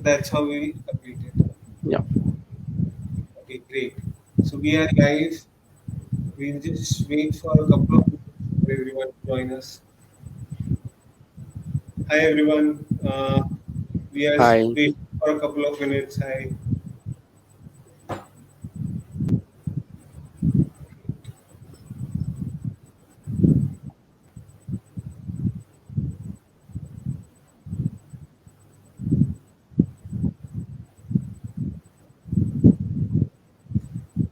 that's how we complete it. Yeah. Okay, great. So we are live. We'll just wait for a couple of minutes for everyone to join us. Hi everyone. We are Hi. waiting for a couple of minutes. Hi.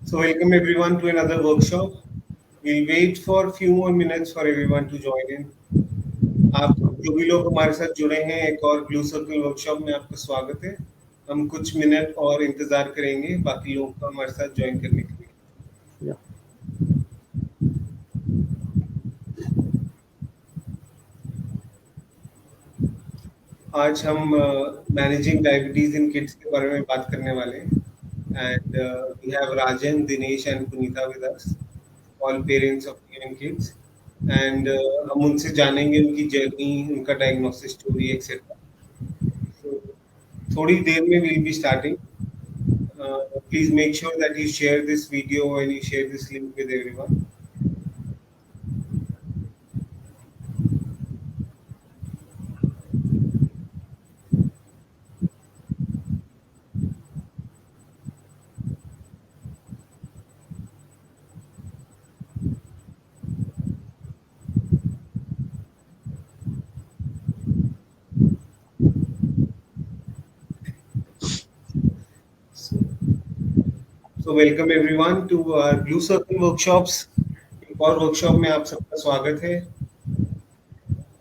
So welcome everyone to another workshop. We'll wait for a few more minutes for everyone to join in. आप जो भी लोग हमारे साथ जुड़े हैं एक और ब्लू सर्कल वर्कशॉप में आपका स्वागत है। हम कुछ मिनट और इंतजार करेंगे बाकी लोगों को हमारे साथ ज्वाइन करने के लिए। Yeah. आज हम मैनेजिंग डायबिटीज इन किड्स के बारे में बात करने वाले हैं and we have Rajan, Dinesh and Punita with us, all parents of given kids and हम उनसे जानेंगे उनकी जर्नी, उनका डायग्नोसिस स्टोरी एक्सेट्रा। So, थोड़ी देर में we'll be starting. Please make sure that you share this video and you share this link with everyone. So welcome everyone to our Blue Circle workshops. एक और workshop में आप सबका स्वागत है।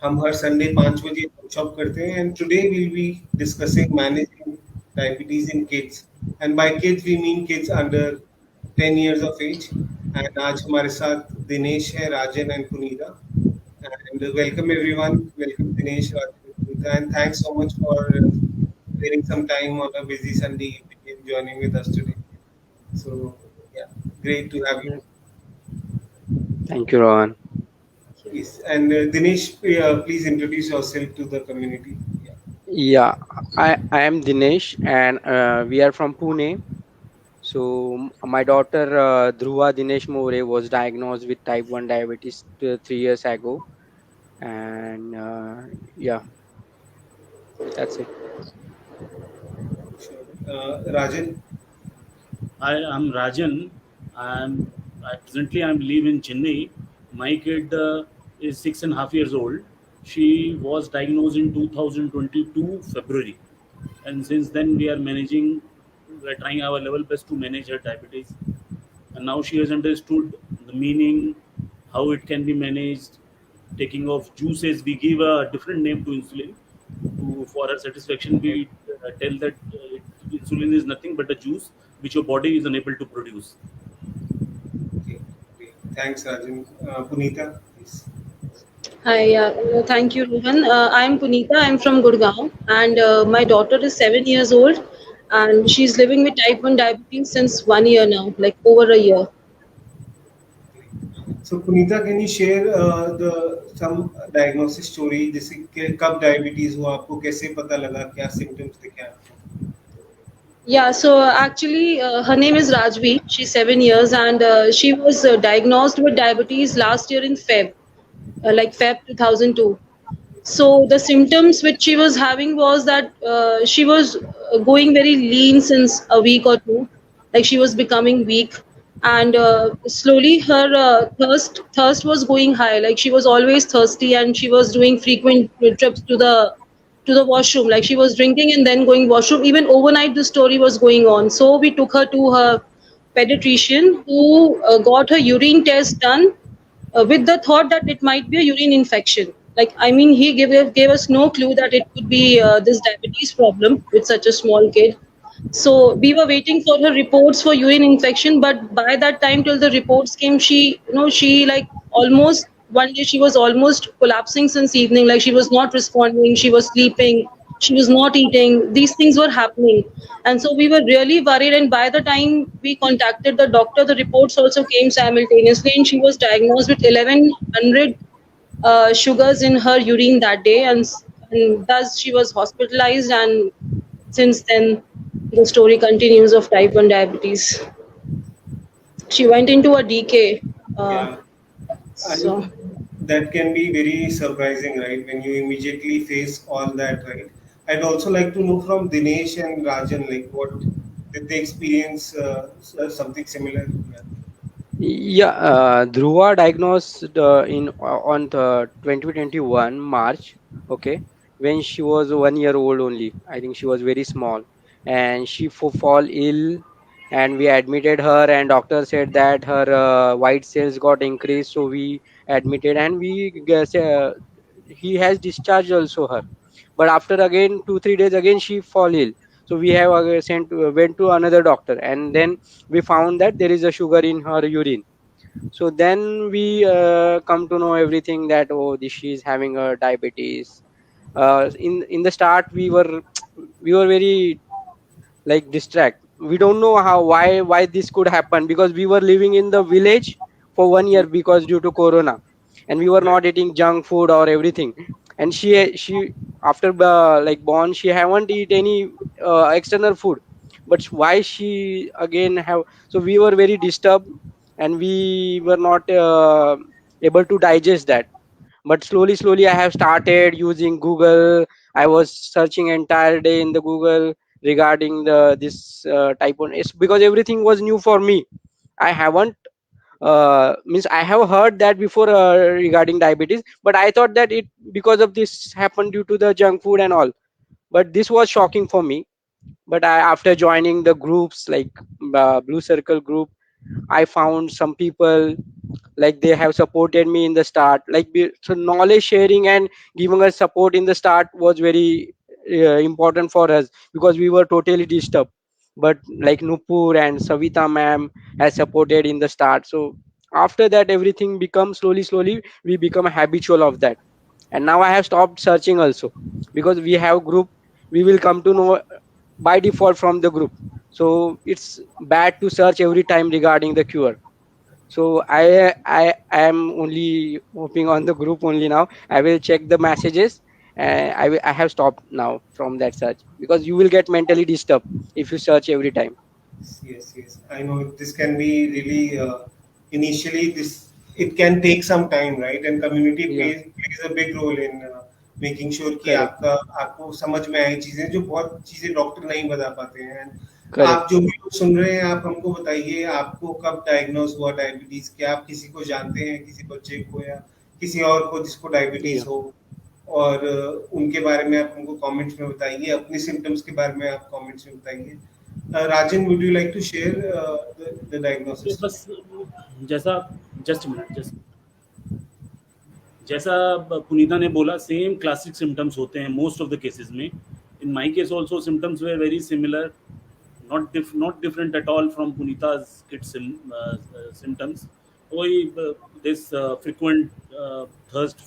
हम हर संडे 5 बजे वर्कशॉप करते हैं and today we will be discussing managing diabetes in kids and by kids we mean kids under 10 years of age. And आज हमारे साथ दिनेश है, Rajan and Punita. And welcome everyone. Welcome Dinesh, Rajan, Punita, and thanks so much for spending some time on a busy Sunday evening and joining with us today. So yeah, great to have you. Thank you, Rohan. Yes, and Dinesh, please introduce yourself to the community. Yeah. Yeah, I am Dinesh, and we are from Pune. So my daughter Dhruva Dinesh More was diagnosed with type 1 diabetes 3 years ago, and yeah, that's it. Sure. Rajan. I am Rajan. I'm live in Chennai. My kid is 6.5 years old. She was diagnosed in 2022 February, and since then we are managing. We are trying our level best to manage her diabetes, and now she has understood the meaning, how it can be managed. Taking of juices, we give a different name to insulin. For her satisfaction, we tell that insulin is nothing but a juice which your body is unable to produce. Okay. Great. Thanks, Rajan. Punita, please. Hi, thank you, Rohan. I'm Punita. I'm from Gurgaon, and my daughter is 7 years old, and she's living with type 1 diabetes since 1 year now, like over a year. So Punita, can you share the some diagnosis story? जैसे कि कब diabetes हुआ, आपको कैसे पता लगा, क्या symptoms दिखे आपको? Yeah, so actually, her name is Rajvi. She's 7 years, and she was diagnosed with diabetes last year in Feb 2002. So the symptoms which she was having was that she was going very lean since a week or two, like she was becoming weak, and slowly her thirst was going high. Like she was always thirsty, and she was doing frequent trips to the washroom. Like she was drinking and then going washroom. Even overnight, the story was going on. So we took her to her pediatrician, who got her urine test done with the thought that it might be a urine infection. Like, I mean, he gave us no clue that it could be this diabetes problem with such a small kid. So we were waiting for her reports for urine infection, but by that time, till the reports came, she like almost one day she was almost collapsing since evening. Like she was not responding, she was sleeping, she was not eating. These things were happening, and so we were really worried. And by the time we contacted the doctor, the reports also came simultaneously, and she was diagnosed with 1100 sugars in her urine that day, and thus she was hospitalized, and since then, the story continues of type 1 diabetes. She went into a decay. Yeah, So, and that can be very surprising, right? When you immediately face all that, right? I'd also like to know from Dinesh and Rajan, like what did they experience something similar? Yeah. Yeah, Dhruva diagnosed in on the 2021 March, okay, when she was 1 year old only. I think she was very small, and she fall ill, and we admitted her, and doctor said that her white cells got increased, so we admitted, and we guess he has discharged also her. But after again 2 3 days again she fall ill, so we have went to another doctor, and then we found that there is a sugar in her urine. So then we come to know everything that, oh, this she is having a diabetes. In the start we were very like distract. We don't know how why this could happen, because we were living in the village for 1 year because due to corona, and we were Right. not eating junk food or everything. And she after like born, she haven't eat any external food. But why she again have? So we were very disturbed, and we were not able to digest that. But slowly I have started using Google. I was searching entire day in the Google regarding the this type 1. It's because everything was new for me. I haven't means I have heard that before regarding diabetes, but I thought that it because of this happened due to the junk food and all. But this was shocking for me. But after joining the groups like Blue Circle group, I found some people like they have supported me in the start, like so knowledge sharing and giving us support in the start was very important for us, because we were totally disturbed. But like Nupur and Savita ma'am has supported in the start, so after that everything becomes slowly we become habitual of that. And now I have stopped searching also, because we have group, we will come to know by default from the group. So it's bad to search every time regarding the cure. So I am only hoping on the group only now. I will check the messages. I have stopped now from that search, because you will get mentally disturbed if you search every time. Yes. I know this can be really initially this it can take some time, right? And community Yeah, plays a big role in making sure कि correct, आपका आपको समझ में आए चीजें जो बहुत चीजें डॉक्टर नहीं बता पाते हैं। And correct. आप जो भी लोग सुन रहे हैं आप हमको बताइए आपको कब डायग्नोज हुआ डायबिटीज, क्या आप किसी को जानते हैं, किसी बच्चे को या किसी और को जिसको डायबिटीज Yeah. हो, और उनके बारे में आप हमको कमेंट्स में बताइए, अपने सिम्टम्स के बारे में आप कमेंट्स में बताइए। Rajan, would you like to share the तो diagnosis? बस जैसा जस्ट मिनट जस्ट जैसा पुनीता ने बोला, सेम क्लासिक सिम्टम्स होते हैं मोस्ट ऑफ द केसेस में. In my case also symptoms were very similar, not different at all from Punita's kids symptoms. वही this frequent thirst,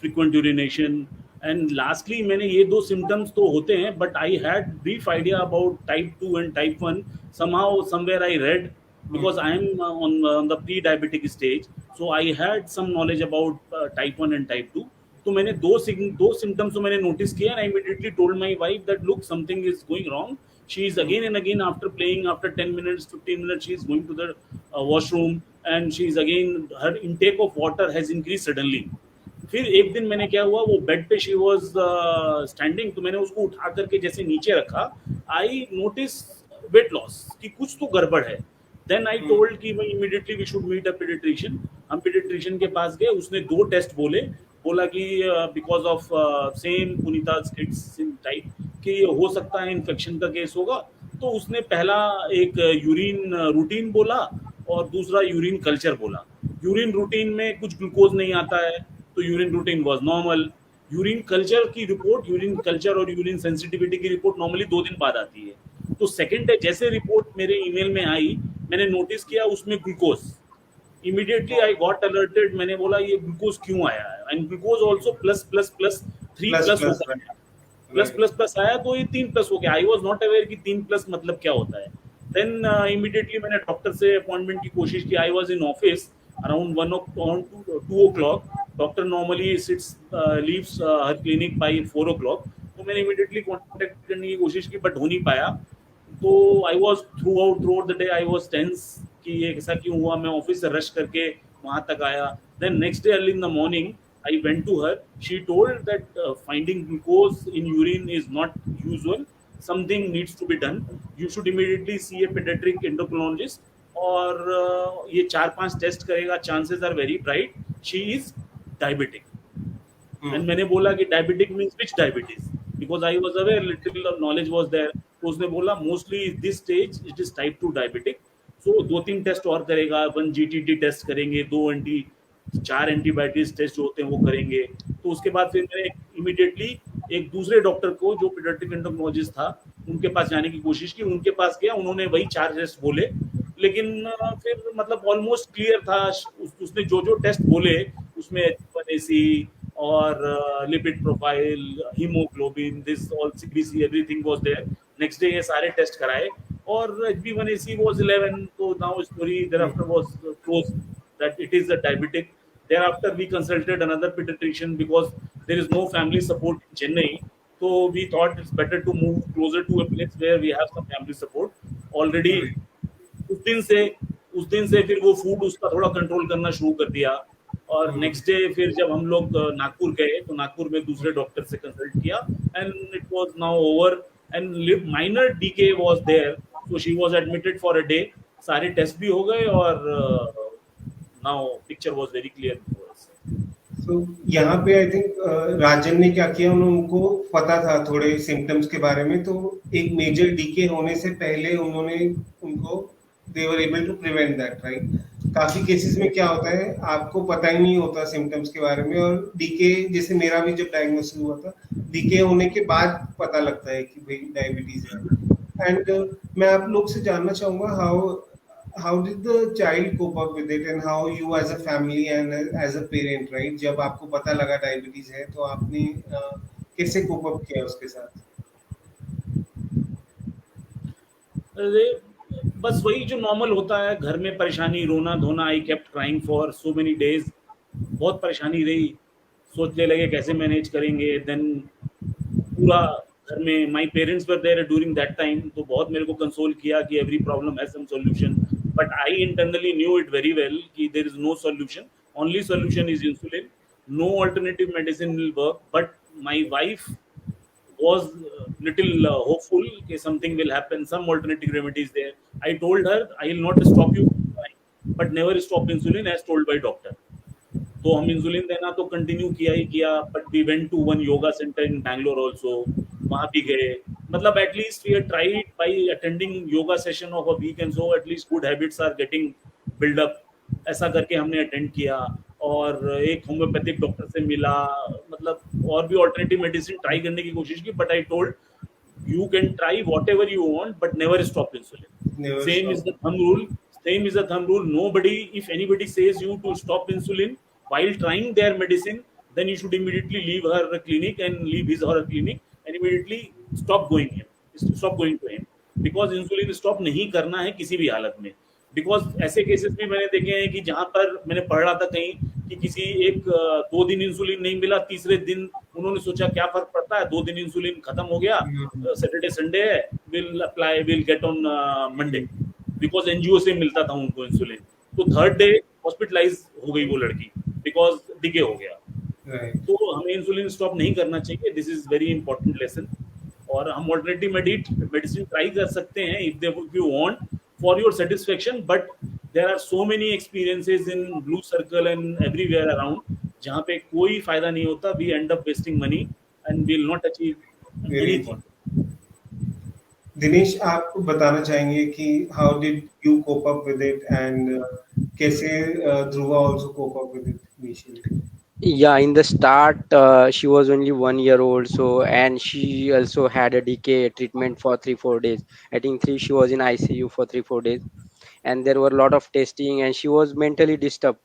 frequent urination, and lastly मैंने ये दो symptoms तो होते हैं, but I had brief idea about type 2 and type 1. Somehow somewhere I read, because I am on the pre-diabetic stage, so I had some knowledge about type 1 and type 2. तो मैंने दो symptoms तो मैंने notice किया, and I immediately told my wife that look, something is going wrong. She is again and again, after playing, after 10 minutes 15 minutes, she is going to the washroom, and she is again, her intake of water has increased suddenly. फिर एक दिन मैंने क्या हुआ, वो bed पे she was standing, तो मैंने उसको उठा करके जैसे नीचे रखा, आई नोटिस वेट लॉस कि कुछ तो गड़बड़ है. देन आई टोल्ड कि भाई immediately we should meet a paediatrician. हम पीडियाट्रिशियन के पास गए, उसने दो टेस्ट बोला कि because of same Punita kids type कि हो सकता है इन्फेक्शन का केस होगा. तो उसने पहला एक यूरिन रूटीन बोला और दूसरा यूरिन कल्चर बोला. यूरिन रूटीन में कुछ ग्लूकोज नहीं आता है, तो urine routine was normal. Urine culture की रिपोर्ट, यूरिन कल्चर और यूरिन सेंसिटिविटी की रिपोर्ट नॉर्मली 2 दिन बाद आती है. तो सेकंड डे जैसे रिपोर्ट मेरे ईमेल में आई, मैंने नोटिस किया उसमें glucose. Immediately I got alerted. मैंने बोला ये ग्लूकोज क्यों आया है, and glucose also plus plus plus 3 plus हो गया. प्लस प्लस प्लस आया तो ये 3 प्लस हो गया. आई वाज नॉट अवेयर कि 3 प्लस मतलब क्या होता है. देन इमीडिएटली मैंने डॉक्टर से अपॉइंटमेंट की कोशिश की. I was in office around 2 o'clock. Doctor normally leaves her clinic by 4 o'clock. तो मैंने इमीडिएटली कांटेक्ट करने की कोशिश की बट हो नहीं पाया। तो I was throughout the day I was tense कि ये ऐसा क्यों हुआ। मैं ऑफिस से रश करके वहां तक आया। Then next day early in the morning I went to her. She told that finding glucose in urine is not usual. Something needs to be done. You should immediately see a pediatric endocrinologist. और ये 4-5 test करेगा, chances are very bright she is diabetic. And मैंने बोला कि diabetic means which diabetes, because I was aware, little knowledge was there. तो उसने बोला mostly this stage it is type 2 diabetic. So 2-3 test और करेगा, 1 GTT टेस्ट करेंगे, 4 antibiotics test जो होते हैं वो करेंगे। तो उसके बाद फिर मैंने इमीडिएटली एक दूसरे डॉक्टर को जो पीडियाट्रिक एंडोक्रिनोलॉजिस्ट था उनके पास जाने की कोशिश की। उनके पास गया, उन्होंने वही 4 टेस्ट बोले, लेकिन फिर मतलब ऑलमोस्ट क्लियर था। उसने जो जो टेस्ट बोले उसमें H1AC और lipid profile, haemoglobin, this all CBC, everything was there. Next day ये सारे टेस्ट कराए और HbA1c was 11। तो now story thereafter was closed that it is a diabetic। Thereafter we consulted another pediatrician because there is no family support in Chennai, so we thought it's better to move closer to a place where we have some family support already। उस दिन से फिर वो food उसका थोड़ा control करना शुरू कर दिया। और नेक्स्ट डे फिर जब हम लोग नागपुर गए तो नागपुर में दूसरे डॉक्टर से कंसल्ट किया and it was now over and minor DK was there, so she was admitted for a day. सारे टेस्ट भी हो गए और now picture was very clear for us. तो यहाँ पे आई थिंक राजन ने क्या किया, उनको पता था थोड़े सिम्टम्स के बारे में, तो एक मेजर डीके होने से पहले उन्होंने उनको they were able to prevent that, right. काफी केसेस में क्या होता है, आपको पता ही नहीं होता सिम्टम्स के बारे में, और डीके जैसे मेरा भी जब डायग्नोसिस हुआ था, डीके होने के बाद पता लगता है कि भाई डायबिटीज है। एंड मैं आप लोग से जानना चाहूंगा how did the child cope up with it and how you as a family and as a parent, right, जब आपको पता लगा डायबिटीज है तो आपने कैसे कोप अप किया उसके साथ? अरे बस वही जो नॉर्मल होता है, घर में परेशानी, रोना धोना। I kept crying for so many days, बहुत परेशानी रही। सोचने लगे कैसे मैनेज करेंगे। देन पूरा घर में my parents were there during that time, तो बहुत मेरे को कंसोल किया कि every problem has some solution. But I internally knew it very well कि there is no solution, only solution is insulin. No alternative medicine will work. But my wife was little hopeful that something will happen, some alternative remedies there. I told her I will not stop you but never stop insulin as told by doctor। तो हम insulin देना तो continue किया ही किया। But we went to one yoga centre in Bangalore also, वहाँ भी गए। मतलब at least we tried by attending yoga session of a week and so at least good habits are getting build up. ऐसा करके हमने अटेंड किया और एक होम्योपैथिक डॉक्टर से मिला, मतलब और भी ऑल्टरनेटिव मेडिसिन ट्राई करने की कोशिश की। But I told you can try whatever you want but never stop insulin। Same is the thumb rule। Nobody, if anybody says you to stop insulin while trying their medicine, then you should immediately leave her clinic and leave his or her clinic and immediately stop going to him because insulin stop नहीं करना है किसी भी हालत में। Because ऐसे cases भी मैंने देखे हैं कि जहाँ पर मैंने पढ़ रहा था कहीं कि किसी एक 2 दिन इंसुलिन नहीं मिला, तीसरे दिन उन्होंने सोचा क्या फर्क पड़ता है, 2 दिन इंसुलिन खत्म हो गया, सैटरडे संडे है, will get on Monday, because NGO से मिलता था उनको इंसुलिन। तो थर्ड डे हॉस्पिटलाइज हो गई वो लड़की बिकॉज डिके हो गया। तो हमें इंसुलिन स्टॉप नहीं करना चाहिए, this is very important lesson. और हम ऑल्टरनेटिव मेडिसिन ट्राई कर सकते हैं if you want for your satisfaction, but there are so many experiences in Blue Circle and everywhere around जहाँ पे कोई फायदा नहीं होता। we end up wasting money and will not achieve anything। Dinesh, आप बताना चाहेंगे कि how did you cope up with it and कैसे Dhruva also cope up with it initially? Yeah, in the start she was only 1 year old, so and she also had a decay treatment for 3-4 days. I think she was in ICU for 3-4 days, and there were a lot of testing and she was mentally disturbed.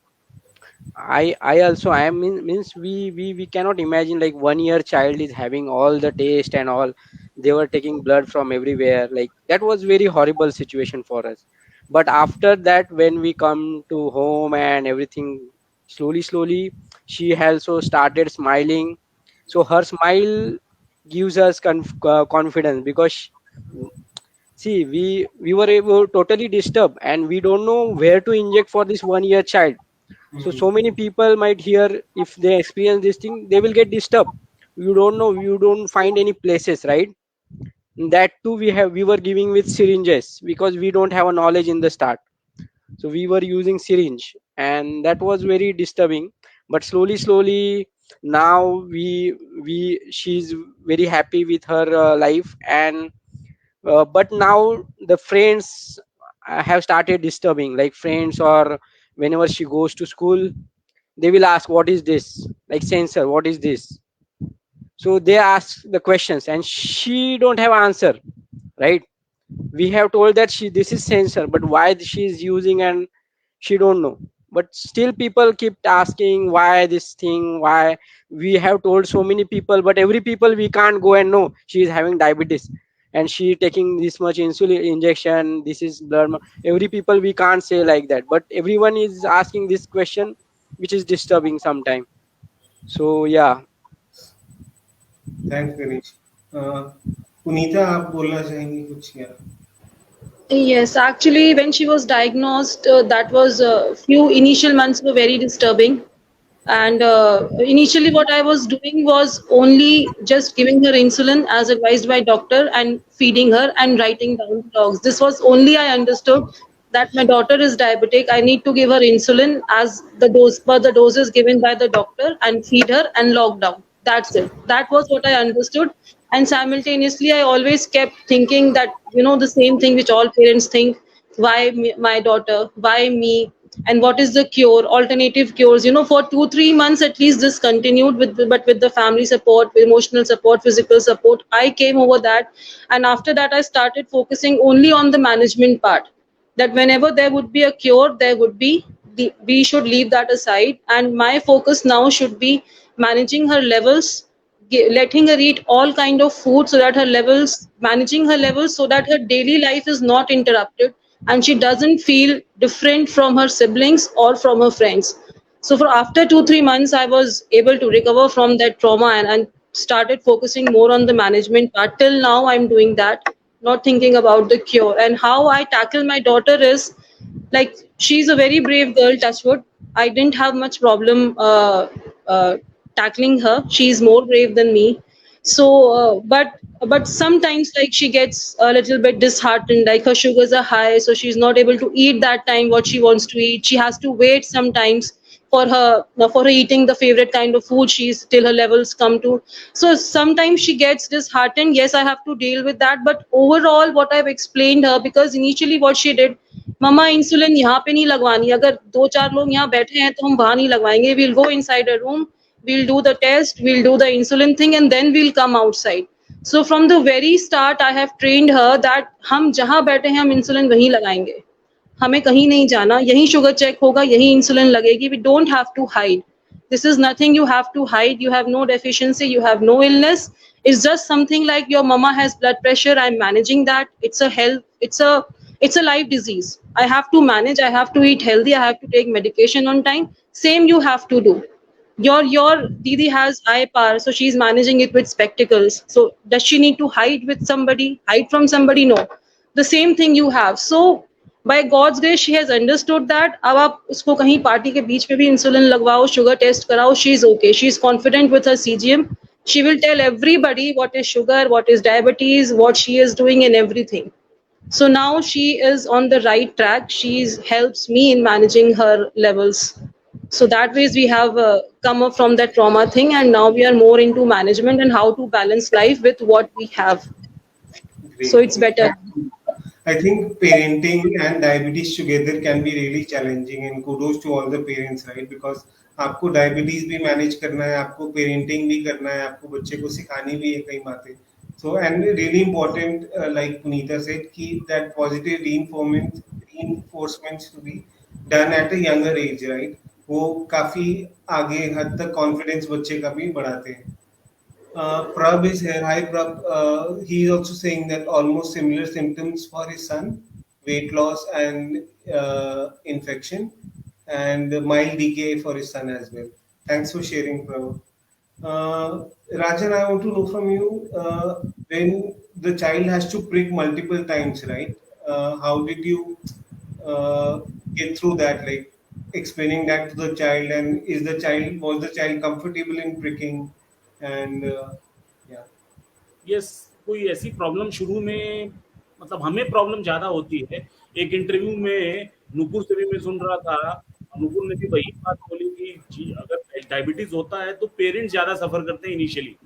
I also I am means we cannot imagine like 1 year child is having all the taste and all. They were taking blood from everywhere. Like that was very horrible situation for us. But after that, when we come to home and everything, slowly she also started smiling. So her smile gives us confidence, because see, we were able totally disturbed, and we don't know where to inject for this 1 year child. So many people might hear, if they experience this thing, they will get disturbed. You don't know, you don't find any places, right? That too, we were giving with syringes, because we don't have a knowledge in the start. So we were using syringe, and that was very disturbing. But slowly, now we she's very happy with her life. And but now the friends have started disturbing, like friends, or whenever she goes to school, they will ask, what is this, like sensor, what is this? So they ask the questions, and she don't have answer, right? We have told that she, this is sensor, but why she is using, and she don't know. But still people keep asking, why this thing, why? We have told so many people, but every people we can't go and know she is having diabetes, and she taking this much insulin injection, this is blood every people we can't say like that, but everyone is asking this question, which is disturbing sometime. So yeah. Thanks Ganesh. Punita, आप बोलना चाहेंगी कुछ क्या? Yes, actually, when she was diagnosed, that was few initial months were very disturbing. And initially, what I was doing was only just giving her insulin as advised by doctor and feeding her and writing down logs. This was only I understood that my daughter is diabetic. I need to give her insulin as the dose per the doses given by the doctor and feed her and log down. That's it. That was what I understood. And simultaneously, I always kept thinking that, the same thing which all parents think: why my daughter, why me, and what is the cure, alternative cures. For 2-3 months at least this continued, but with the family support, with emotional support, physical support, I came over that. And after that, I started focusing only on the management part, that whenever there would be a cure, there would be we should leave that aside, and my focus now should be managing her levels, letting her eat all kind of food so that her levels, managing her levels so that her daily life is not interrupted, and she doesn't feel different from her siblings or from her friends. So for after 2-3 months, I was able to recover from that trauma, and started focusing more on the management part. Till now, I'm doing that, not thinking about the cure. And how I tackle my daughter is, like, she's a very brave girl, touchwood. I didn't have much problem uh, tackling her. She's more brave than me. So but sometimes, like, she gets a little bit disheartened, like her sugars are high, so she's not able to eat that time what she wants to eat. She has to wait sometimes for her eating the favorite kind of food, she's till her levels come to. So sometimes she gets disheartened. Yes, I have to deal with that, but overall what I've explained her, because initially what she did, मम्मा insulin यहाँ पे नहीं लगवानी, अगर 2-4 लोग यहाँ बैठे हैं तो हम बाहर नहीं लगवाएंगे, we'll go inside a room, we'll do the test, we'll do the insulin thing, and then we'll come outside. So from the very start I have trained her that हम जहाँ बैठे हैं हम इंसुलिन वहीं लगाएंगे, हमें कहीं नहीं जाना, यहीं शुगर चेक होगा, यहीं इंसुलिन लगेगी. We don't have to hide. This is nothing you have to hide. You have no deficiency, you have no illness. It's just something like your mama has blood pressure, I'm managing that. It's a health, it's a life disease. I have to manage, I have to eat healthy, I have to take medication on time. Same you have to do. Your Didi has eye power, so she's managing it with spectacles. So does she need to hide with somebody, hide from somebody? No. The same thing you have. So by God's grace, she has understood that. अब आप उसको कहीं party के बीच में भी insulin लगवाओ, sugar test कराओ, she is okay. She is confident with her CGM. She will tell everybody what is sugar, what is diabetes, what she is doing, and everything. So now she is on the right track. She helps me in managing her levels. So that ways we have come up from that trauma thing, and now we are more into management and how to balance life with what we have. Great. So it's better. I think parenting and diabetes together can be really challenging, and kudos to all the parents, right? Because आपको diabetes भी manage करना है, आपको parenting भी करना है, आपको बच्चे को सिखानी भी है कई बातें. So and really important, like Punita said, keep that positive reinforcements to be done at a younger age, right? वो काफी आगे हद तक confidence बच्चे का भी बढ़ाते हैं. Prab is here. Hi, Prab. He is also saying that almost similar symptoms for his son: weight loss and infection, and mild decay for his son as well. Thanks for sharing, Prab. Rajan, I want to know from you, when the child has to prick multiple times, right? How did you get through that, like explaining that to the child, and was the child comfortable in pricking? And yeah. Yes, कोई ऐसी problem शुरू में, मतलब हमें problem ज़्यादा होती है। एक इंटरव्यू में नुपुर से भी मैं सुन रहा था, नुपुर ने भी वही बात बोली कि जी अगर डायबिटीज़ होता है तो पेरेंट्स ज़्यादा सफ़र करते हैं इनिशियली।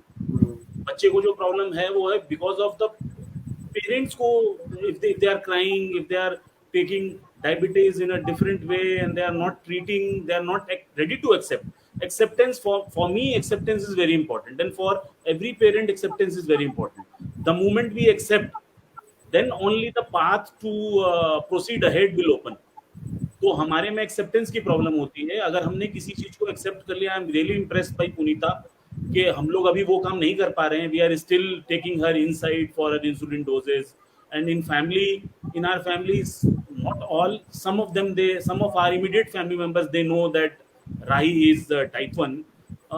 बच्चे को जो प्रॉब्लम है वो है बिकॉज़ ऑफ द parents को, if they are crying, if they are taking diabetes in a different way and they are not treating, they are not ready to acceptance. For me, acceptance is very important, and for every parent acceptance is very important. The moment we accept, then only the path to proceed ahead will open. तो हमारे में acceptance की problem होती है। अगर हमने किसी चीज को एक्सेप्ट कर लिया, I am really impressed by Punita कि हम लोग अभी वो काम नहीं कर पा रहे हैं। We are still taking her inside for her insulin doses, and in family, in our families, not all, some of them, they, some of our immediate family members, they know that Rahi is type 1।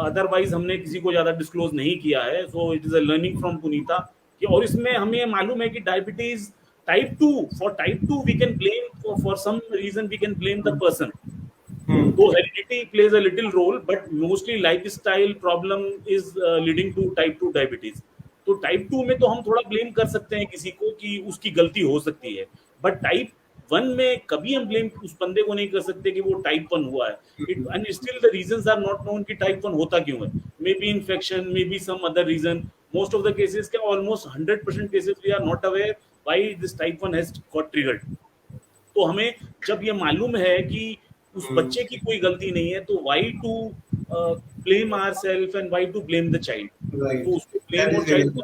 Otherwise हमने किसी को ज्यादा disclose नहीं किया है। So it is a learning from Punita कि, और इसमें हमें मालूम है कि diabetes type 2, for type 2 we can blame, for some reason we can blame the person. So heredity plays a little role, but mostly lifestyle problem is leading to type 2 diabetes. तो type 2 में तो हम थोड़ा blame कर सकते हैं किसी को कि उसकी गलती हो सकती है, but type 1 में कभी हम blame उस बंदे को नहीं कर सकते कि वो type 1 हुआ है। And still the reasons are not known कि type 1 होता क्यों है। Maybe infection, maybe some other reason. Most of the cases, almost 100% cases, we are not aware why this type 1 has got triggered. तो हमें जब ये मालूम है कि उस बच्चे की कोई गलती नहीं है, तो why to blame ourselves and why to blame the child? Right. तो उसको blame और child को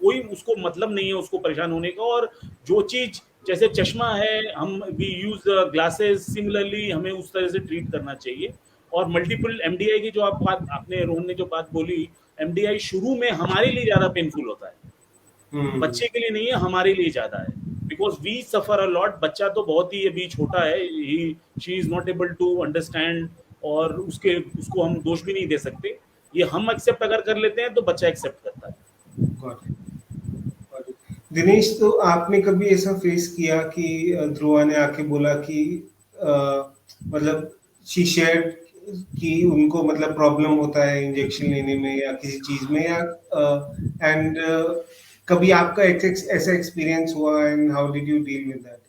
कोई उसको मतलब नहीं है उसको परेशान होने का। और जो चीज जैसे चश्मा है, हम we use glasses, similarly हमें उस तरह से ट्रीट करना चाहिए। और मल्टीपल एमडीआई की जो आप बात, आपने रोहन ने जो बात बोली, एमडीआई शुरू में हमारे लिए ज्यादा पेनफुल होता है, बच्चे के लिए नहीं है, हमारे लिए ज्यादा है, because we suffer a lot. बच्चा तो बहुत ही अभी छोटा है, she is not able to understand, और उसको हम दोष भी नहीं दे सकते। ये हम एक्सेप्ट अगर कर लेते हैं तो बच्चा एक्सेप्ट करता है। Got it. Got it. Dinesh, तो आपने कभी ऐसा फेस किया कि ध्रुवा ने आके बोला कि मतलब शी शेयर्ड कि उनको मतलब प्रॉब्लम होता है इंजेक्शन लेने में या किसी चीज में, या एंड कभी आपका ऐसा एक्सपीरियंस हुआ, and how did you deal with that?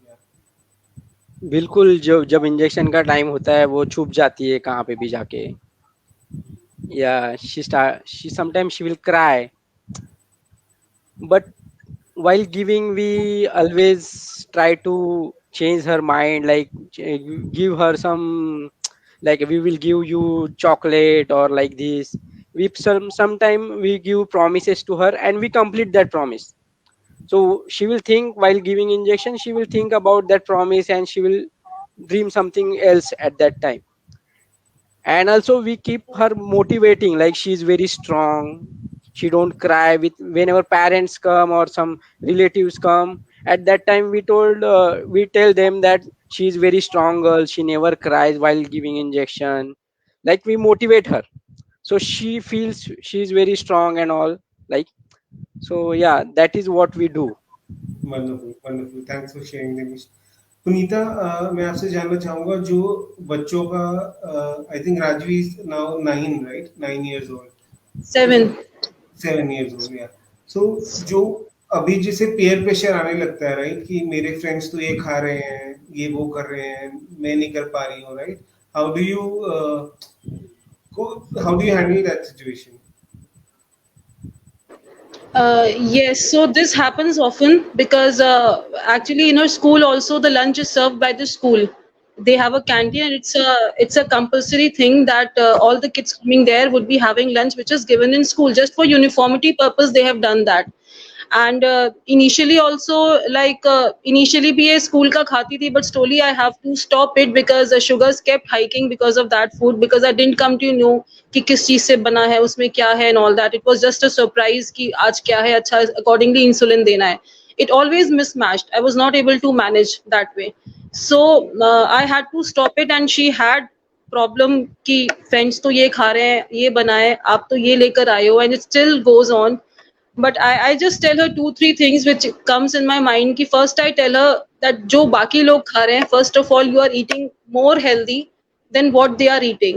बिल्कुल, जब इंजेक्शन का टाइम होता है वो छुप जाती है कहाँ पे भी जाके, या she sometimes she will cry, but while giving we always try to change her mind, like give her some, like we will give you chocolate or like this. We sometime we give promises to her and we complete that promise. So she will think, while giving injection, she will think about that promise and she will dream something else at that time. And also we keep her motivating, like she is very strong, she don't cry with whenever parents come or some relatives come. At that time we tell them that she is very strong girl, she never cries while giving injection, like we motivate her, so she feels she is very strong and all, like. So yeah, that is what we do. Wonderful, wonderful, thanks for sharing Dinesh. Punita, मैं आपसे जानना चाहूंगा, जो बच्चों का, I think Rajvi is now 9, right? 9 years old. 7. 7 years old, या। सो जो अभी जिसे पेयर प्रेशर आने लगता है, राइट, कि मेरे फ्रेंड्स तो ये खा रहे हैं, ये वो कर रहे हैं, मैं नहीं कर पा रही हूँ, right? How do you handle that situation? Yes, so this happens often because actually in our school also the lunch is served by the school. They have a canteen and it's a compulsory thing that all the kids coming there would be having lunch which is given in school. Just for uniformity purpose they have done that. And initially also, like initially bhi ye school ka khati thi, but slowly I have to stop it because the sugars kept hiking because of that food, because I didn't come to know कि किस चीज से बना है, उसमें क्या है and all that. It was just a surprise कि आज क्या है, अच्छा accordingly insulin देना है. It always mismatched. I was not able to manage that way. So I had to stop it, and she had problem कि friends तो ये खा रहे हैं, ये बनाए, आप तो ये लेकर आए हो, and it still goes on. But I just tell her 2-3 things which comes in my mind. कि first I tell her that जो बाकी लोग खा रहे हैं, first of all you are eating more healthy than what they are eating,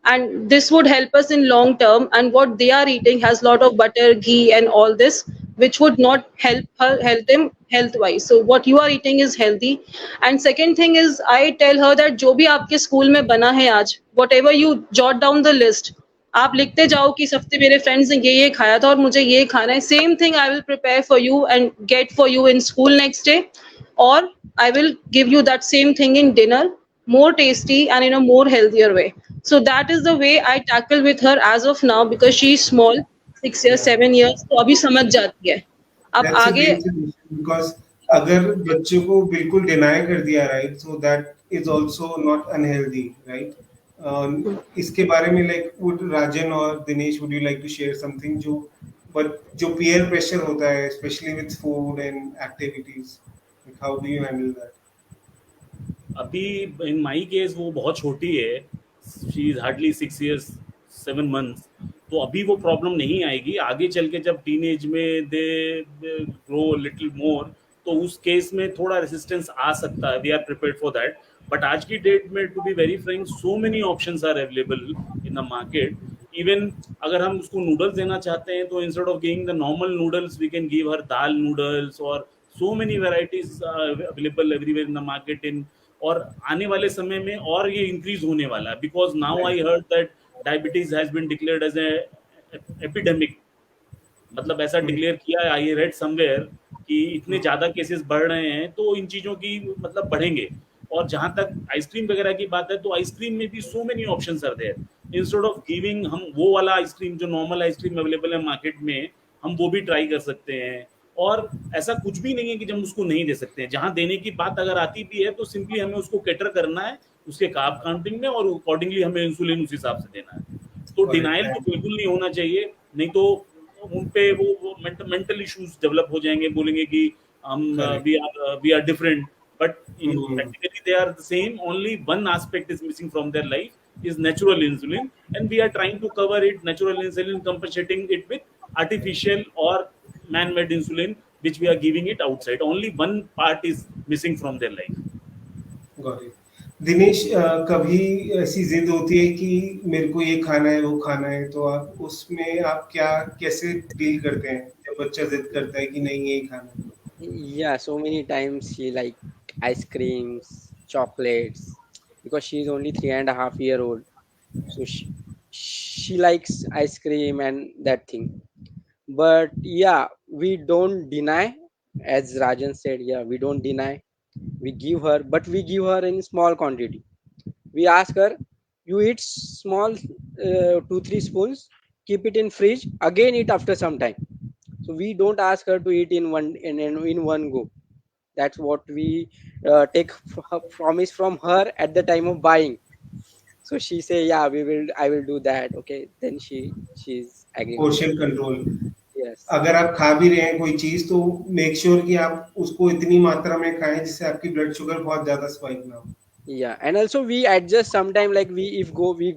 and this would help us in long term. And what they are eating has lot of butter, ghee, and all this, which would not help them health wise. So what you are eating is healthy. And second thing is I tell her that जो भी आपके school में बना है आज, whatever you jot down the list, आप लिखते जाओ कि इस हफ्ते मेरे फ्रेंड्स ने ये खाया था और मुझे ये खाना है. Same thing I will prepare for you and get for you in school next day, or I will give you that same thing in dinner, more tasty and in a more healthier way. So that is the way I tackle with her as of now, because she is small, 6 years, 7 years, तो अभी समझ जाती है. अब That's a आगे great solution because अगर बच्चों को बिल्कुल डिनाई कर दिया, right, so that is also not unhealthy, right? इसके बारे में like would Rajan और Dinesh, would you like to share something जो peer pressure होता है especially with food and activities, like how do you handle that? अभी इन my case वो बहुत छोटी है, she is hardly 6 years 7 months, तो अभी वो प्रॉब्लम नहीं आएगी. आगे चल के जब टीनेज में दे ग्रो लिटिल मोर, तो उस केस में थोड़ा रेसिस्टेंस आ सकता है. We are prepared for that. But आज की डेट में to be very frank, so many options are available in the market. Even अगर हम उसको नूडल्स देना चाहते हैं तो instead of giving the normal noodles we can give her dal noodles, और so many varieties available everywhere in the market. इन और आने वाले समय में और ये इंक्रीज होने वाला है, because now I heard that diabetes has been declared as a epidemic. मतलब ऐसा डिक्लेयर किया है, आई रेड समवेयर कि इतने ज्यादा केसेस बढ़ रहे हैं, तो इन चीजों की मतलब बढ़ेंगे. और जहां तक आइसक्रीम वगैरह की बात है, तो आइसक्रीम में भी so many options are there. Instead of giving हम वो वाला आइसक्रीम जो नॉर्मल आइसक्रीम अवेलेबल है मार्केट में, हम वो भी ट्राई कर सकते हैं. और ऐसा कुछ भी नहीं है कि हम उसको नहीं दे सकते हैं. जहां देने की बात अगर आती भी है तो सिंपली हमें उसको कैटर करना है उसके कार्ब काउंटिंग में, और अकॉर्डिंगली हमें इंसुलिन उस हिसाब से देना है. तो डिनाइल तो बिल्कुल नहीं होना चाहिए, नहीं तो उन पे वो मेंटल इश्यूज डेवलप हो जाएंगे. बोलेंगे कि हम we are different, but practically they are the same. Only one aspect is missing from their life is natural insulin, and we are trying to cover it, natural insulin, compensating it with artificial or man-made insulin which we are giving it outside. Only one part is missing from their life. Got it. Dinesh, कभी ऐसी जिद होती है कि मेरे को ये खाना है वो खाना है, तो आप उसमें आप कैसे डील करते हैं जब बच्चा जिद करता है कि नहीं यही खाना है? Yeah, so many times she like ice creams, chocolates, because she's only 3.5 years old. So she likes ice cream and that thing. But yeah, we don't deny, as Rajan said. Yeah, we don't deny. We give her, but we give her in small quantity. We ask her, you eat small 2-3 spoons, keep it in fridge, again eat after some time. So we don't ask her to eat in one go. That's what we take promise from her at the time of buying. So she say, yeah, I will do that. Okay, then she's agreeing. Portion control. Yes. अगर आप खा भी रहे हैं कोई चीज, तो make sure कि आप उसको इतनी मात्रा में खाएं जिससे आपकी ब्लड शुगर बहुत ज्यादा स्पाइक ना हो. Yeah, and also we adjust sometime, like we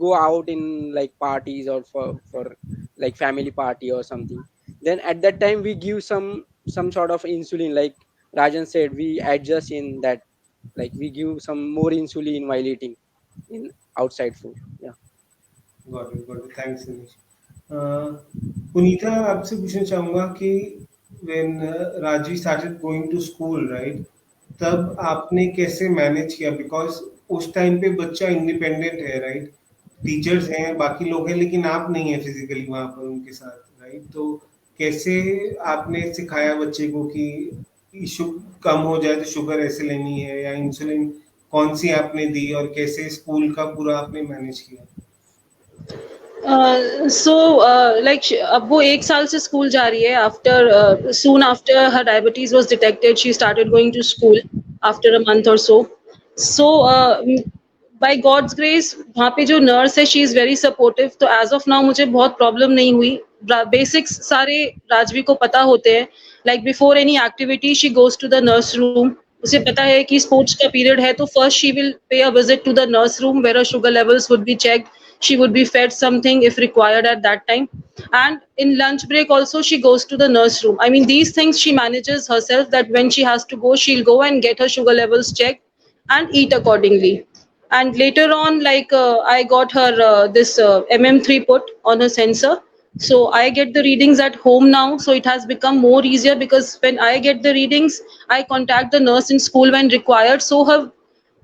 go out in like parties or for like family party or something. Then at that time we give some sort of insulin, like Rajan said. We adjust in that, like we give some more insulin while eating in outside food. Yeah. Got it. Thanks, Dinesh. Punita, आपसे पूछना चाहूँगा कि when Rajvi started going to school, right? तब आपने कैसे manage किया? Because उस time पे बच्चा इंडिपेंडेंट है, राइट? टीचर्स हैं, बाकी लोग हैं, लेकिन आप नहीं है फिजिकली वहाँ पर उनके साथ, राइट? तो कैसे आपने सिखाया बच्चे को कि इशू कम हो जाए तो शुगर ऐसे लेनी है, या इंसुलिन कौन सी आपने दी, और कैसे स्कूल का पूरा आपने मैनेज किया? अब वो 1 साल से स्कूल जा रही है. After soon after her diabetes was detected, she started going to school after a month or so. By God's grace, वहाँ पे जो नर्स है, she is very supportive. तो as of now मुझे बहुत प्रॉब्लम नहीं हुई. बेसिक्स सारे राजवी को पता होते हैं. Like before any activity, she goes to the nurse room. उसे पता है कि स्पोर्ट्स का पीरियड है, तो first she will pay a visit to the nurse room where her sugar levels would be checked. She would be fed something if required at that time. And in lunch break also she goes to the nurse room. I mean, these things she manages herself, that when she has to go, she'll go and get her sugar levels checked and eat accordingly. And later on, like I got her this mm3 put on her sensor, so I get the readings at home now. So it has become more easier, because when I get the readings, I contact the nurse in school when required. So her,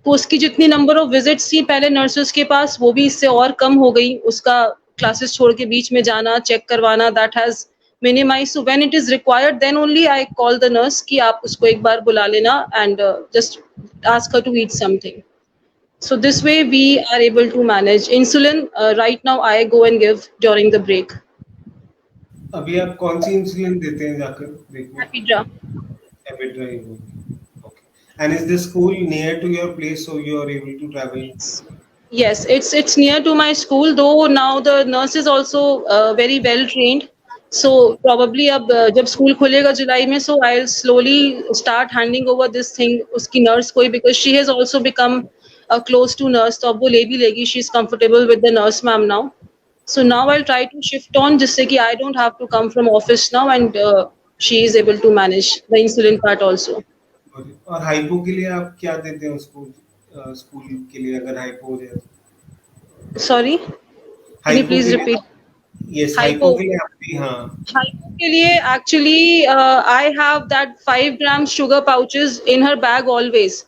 तो उसकी जितनी number of visits थी पहले nurses के पास, वो भी इससे और कम हो गई. उसका क्लासेस छोड़ के बीच में जाना, चेक करवाना, that has minimize. So when it is required, then only I call the nurse कि आप उसको एक बार बुला लेना and just ask her to eat something. So this way we are able to manage. Insulin, right now I go and give during the break. अभी आप कौन सी insulin देते हैं जाकर ब्रेक में? Apidra. Evidra you will. Okay. And is the school near to your place so you are able to travel? Yes, it's near to my school. Though now the nurse is also very well trained. So probably अब जब school खुलेगा जुलाई में, so I'll slowly start handing over this thing उसकी nurse को ही, because she has also become close to nurse. तो अब वो ले भी लेगी. She's comfortable with the nurse ma'am now. So now I'll try to shift on जिससे कि I don't have to come from office now, and she is able to manage the insulin part also. और hypo के लिए आप क्या देते हैं उसको? स्कूल के लिए अगर हाइपो हो जाए तो? Sorry, can you hypo please के लिए? repeat? Yes, hypo Hypo. के लिए आप हाँ. Hypo के लिए actually I have that 5 grams sugar pouches in her bag always.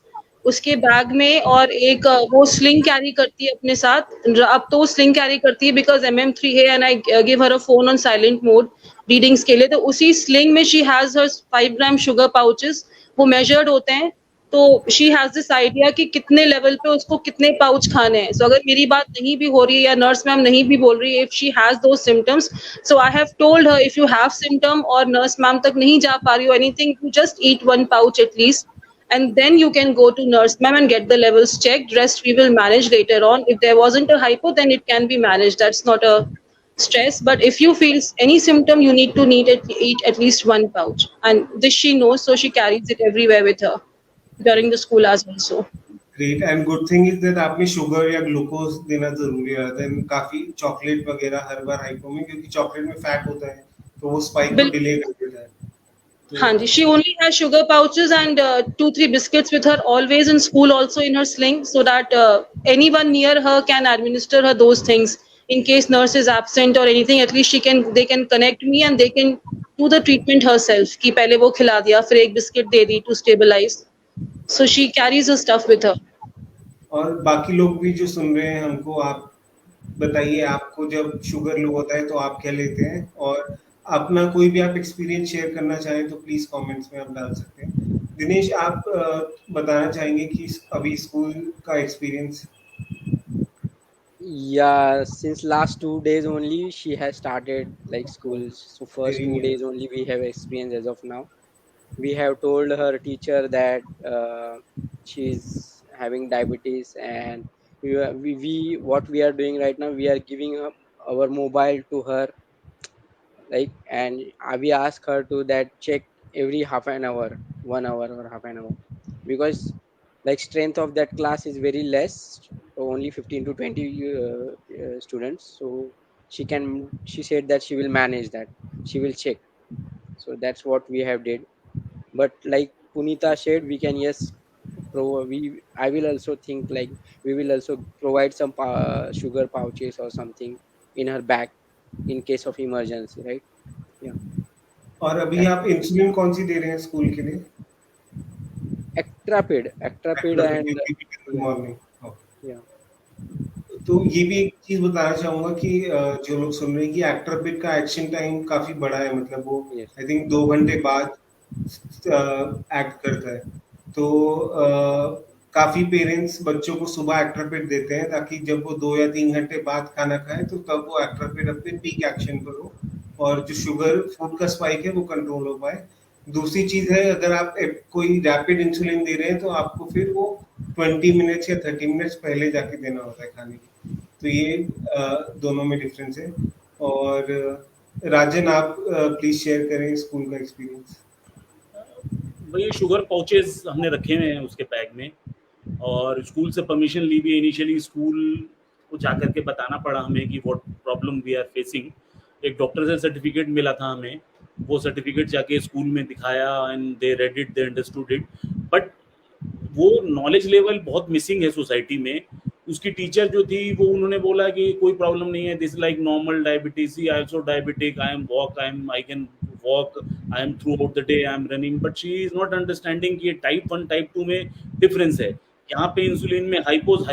उसके बैग में, और एक वो स्लिंग कैरी करती है अपने साथ. अब तो स्लिंग कैरी करती है बिकॉज MM3 है, and I give her a phone on silent mode readings के लिए. तो उसी स्लिंग में she has her 5 gram sugar pouches. वो मेजर्ड होते हैं, तो शी हैज दिस आइडिया कि कितने लेवल पे उसको कितने पाउच खाने हैं. सो अगर मेरी बात नहीं भी हो रही है या नर्स मैम नहीं भी बोल रही है, if she has those symptoms, so I have told her, if you have symptom और nurse ma'am तक नहीं जा पा रही हो anything, you just eat one pouch at least, and then you can go to nurse ma'am and get the levels checked. Rest we will manage later on. If there wasn't a hypo, then it can be managed. That's not a stress. But if you feel any symptom, you need to eat at least one pouch. And this she knows, so she carries it everywhere with her during the school as well. So. Great. And good thing is that आपने sugar या glucose देना जरूरी है. Then काफी chocolate वगैरह हर बार hypo में, क्योंकि chocolate में फैट होता है तो वो स्पाइक को डिले कर देता है. हाँ जी, she only has sugar pouches and 2-3 biscuits with her always in school, also in her sling, so that anyone near her can administer her those things. In case nurse is absent or anything, at least they can connect me and they can do the treatment herself. कि पहले वो खिला दिया, फिर एक biscuit they the to stabilize. So she carries her stuff with her. और बाकी लोग भी जो सुन रहे हैं हमको, आप बताइए आपको जब शुगर लो होता है तो आप क्या लेते हैं, और अपना कोई भी आप एक्सपीरियंस शेयर करना चाहें तो प्लीज कमेंट्स में आप डाल सकते हैं. दिनेश, आप बताना चाहेंगे कि अभी स्कूल का experience? Yeah, since last 2 days only she has started like school. So first Very 2 days only we have experience as of now. We have told her teacher that she's having diabetes, and we what we are doing right now, we are giving her our mobile to her, like, and we ask her to that check every half an hour, 1 hour or half an hour, because like strength of that class is very less, only 15 to 20 students. So she said that she will manage that, she will check. So that's what we have did. But like Punita said, we can, yes, we I will also think like we will also provide some sugar pouches or something in her bag in case of emergency, right? Yeah. और अभी That आप insulin कौन सी दे रहे हैं school के लिए? Actrapid and yeah, morning. yeah. तो ये भी एक चीज बताना चाहूंगा कि जो लोग सुन रहे हैं कि एक्ट्रापिड का एक्शन टाइम काफी बड़ा है, मतलब वो Yes. आई थिंक 2 घंटे बाद एक्ट करता है. तो काफी पेरेंट्स बच्चों को सुबह एक्ट्रापिड देते हैं ताकि जब वो 2 या 3 घंटे बाद खाना खाएं तो तब वो एक्ट्रापिड अपने पीक एक्शन पर हो और जो शुगर फूड का स्पाइक है वो कंट्रोल हो पाए. दूसरी चीज है, अगर आप कोई रैपिड इंसुलिन दे रहे हैं तो आपको फिर वो 20 मिनट्स या 30 मिनट्स पहले जाके देना होता है खाने की. तो ये दोनों में डिफरेंस है. और राजन, आप प्लीज शेयर करें स्कूल का एक्सपीरियंस. वही शुगर पाउचेस हमने रखे हुए हैं उसके बैग में, और स्कूल से परमिशन ली भी। इनिशियली स्कूल को जा करके बताना पड़ा हमें कि what problem we are facing. एक डॉक्टर से सर्टिफिकेट मिला था हमें, वो सर्टिफिकेट जाके स्कूल में दिखाया and they read it, they understood it. But वो नॉलेज लेवल बहुत मिसिंग है सोसाइटी में। उसकी टीचर जो थी वो उन्होंने बोला कि कोई प्रॉब्लम नहीं है, this like normal diabetes, I also diabetic, I can walk, I am through out the day, I am running. But she is not understanding कि टाइप 1 टाइप 2 में डिफरेंस है। यहाँ पे इंसुलिन में हाइपोज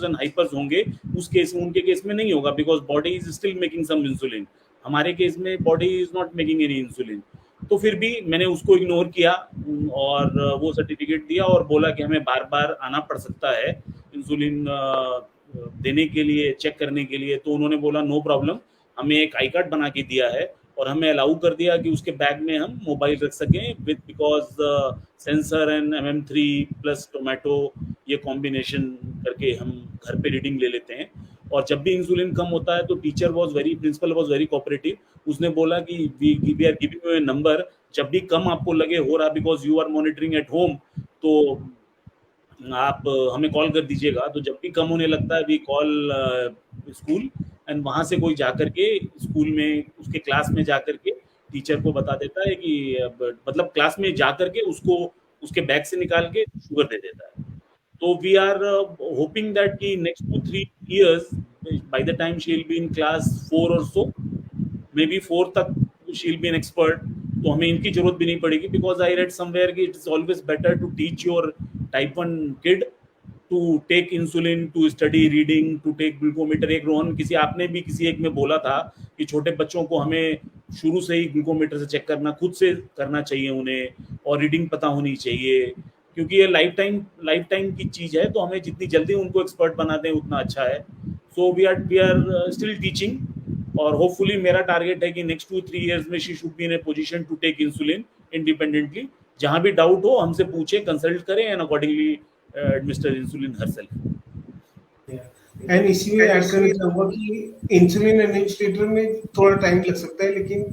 एंड हाइपर्स होंगे, उस केस में, उनके केस में नहीं होगा, because body is still making some insulin. हमारे केस में body is not making any insulin. तो फिर भी मैंने उसको इग्नोर किया और वो सर्टिफिकेट दिया और बोला कि हमें बार बार आना पड़ सकता है इंसुलिन देने के लिए, चेक करने के लिए। तो उन्होंने बोला नो प्रॉब्लम, हमें एक आई कार्ड बना के दिया है और हमें अलाउ कर दिया कि उसके बैग में हम मोबाइल रख सकें with, because sensor and MM3 plus tomato, ये कॉम्बिनेशन करके हम घर पे रीडिंग ले लेते हैं। और जब भी इंसुलिन कम होता है तो प्रिंसिपल वॉज वेरी कोऑपरेटिव। उसने बोला कि we are giving you a number, जब भी कम आपको लगे हो रहा, because you are monitoring at home, तो आप हमें कॉल कर दीजिएगा। तो जब भी कम होने लगता है वी कॉल स्कूल, एंड वहाँ से कोई जा कर के स्कूल में उसके क्लास में जा कर के टीचर को बता देता है कि मतलब क्लास में जा कर के उसको उसके बैग से निकाल के शुगर दे देता है। तो वी आर होपिंग दैट कि next 2-3 years, by the time she'll be in class 4 or so, maybe 4 तक she'll be an expert, तो हमें इनकी जरूरत भी नहीं पड़ेगी। बिकॉज आई रेड समवेयर कि it is always better to teach your type 1 kid to take insulin, to study reading, to take glucometer. एक रोहन किसी आपने भी किसी एक में बोला था कि छोटे बच्चों को हमें शुरू से ही ग्लूकोमीटर से चेक करना, खुद से करना चाहिए उन्हें, और रीडिंग पता होनी चाहिए, क्योंकि ये लाइफ टाइम की चीज़ है। तो हमें जितनी जल्दी उनको एक्सपर्ट बना दें उतना अच्छा है। So we are still teaching, और होपफुली मेरा टारगेट है कि नेक्स्ट 2-3 years में she should be in a position to take insulin independently. जहाँ भी डाउट हो हमसे पूछे, कंसल्ट करें and accordingly administer insulin herself. And इसी में ऐड करना चाहूंगा कि इंसुलिन एडमिनिस्ट्रेटर में थोड़ा टाइम लग सकता है, लेकिन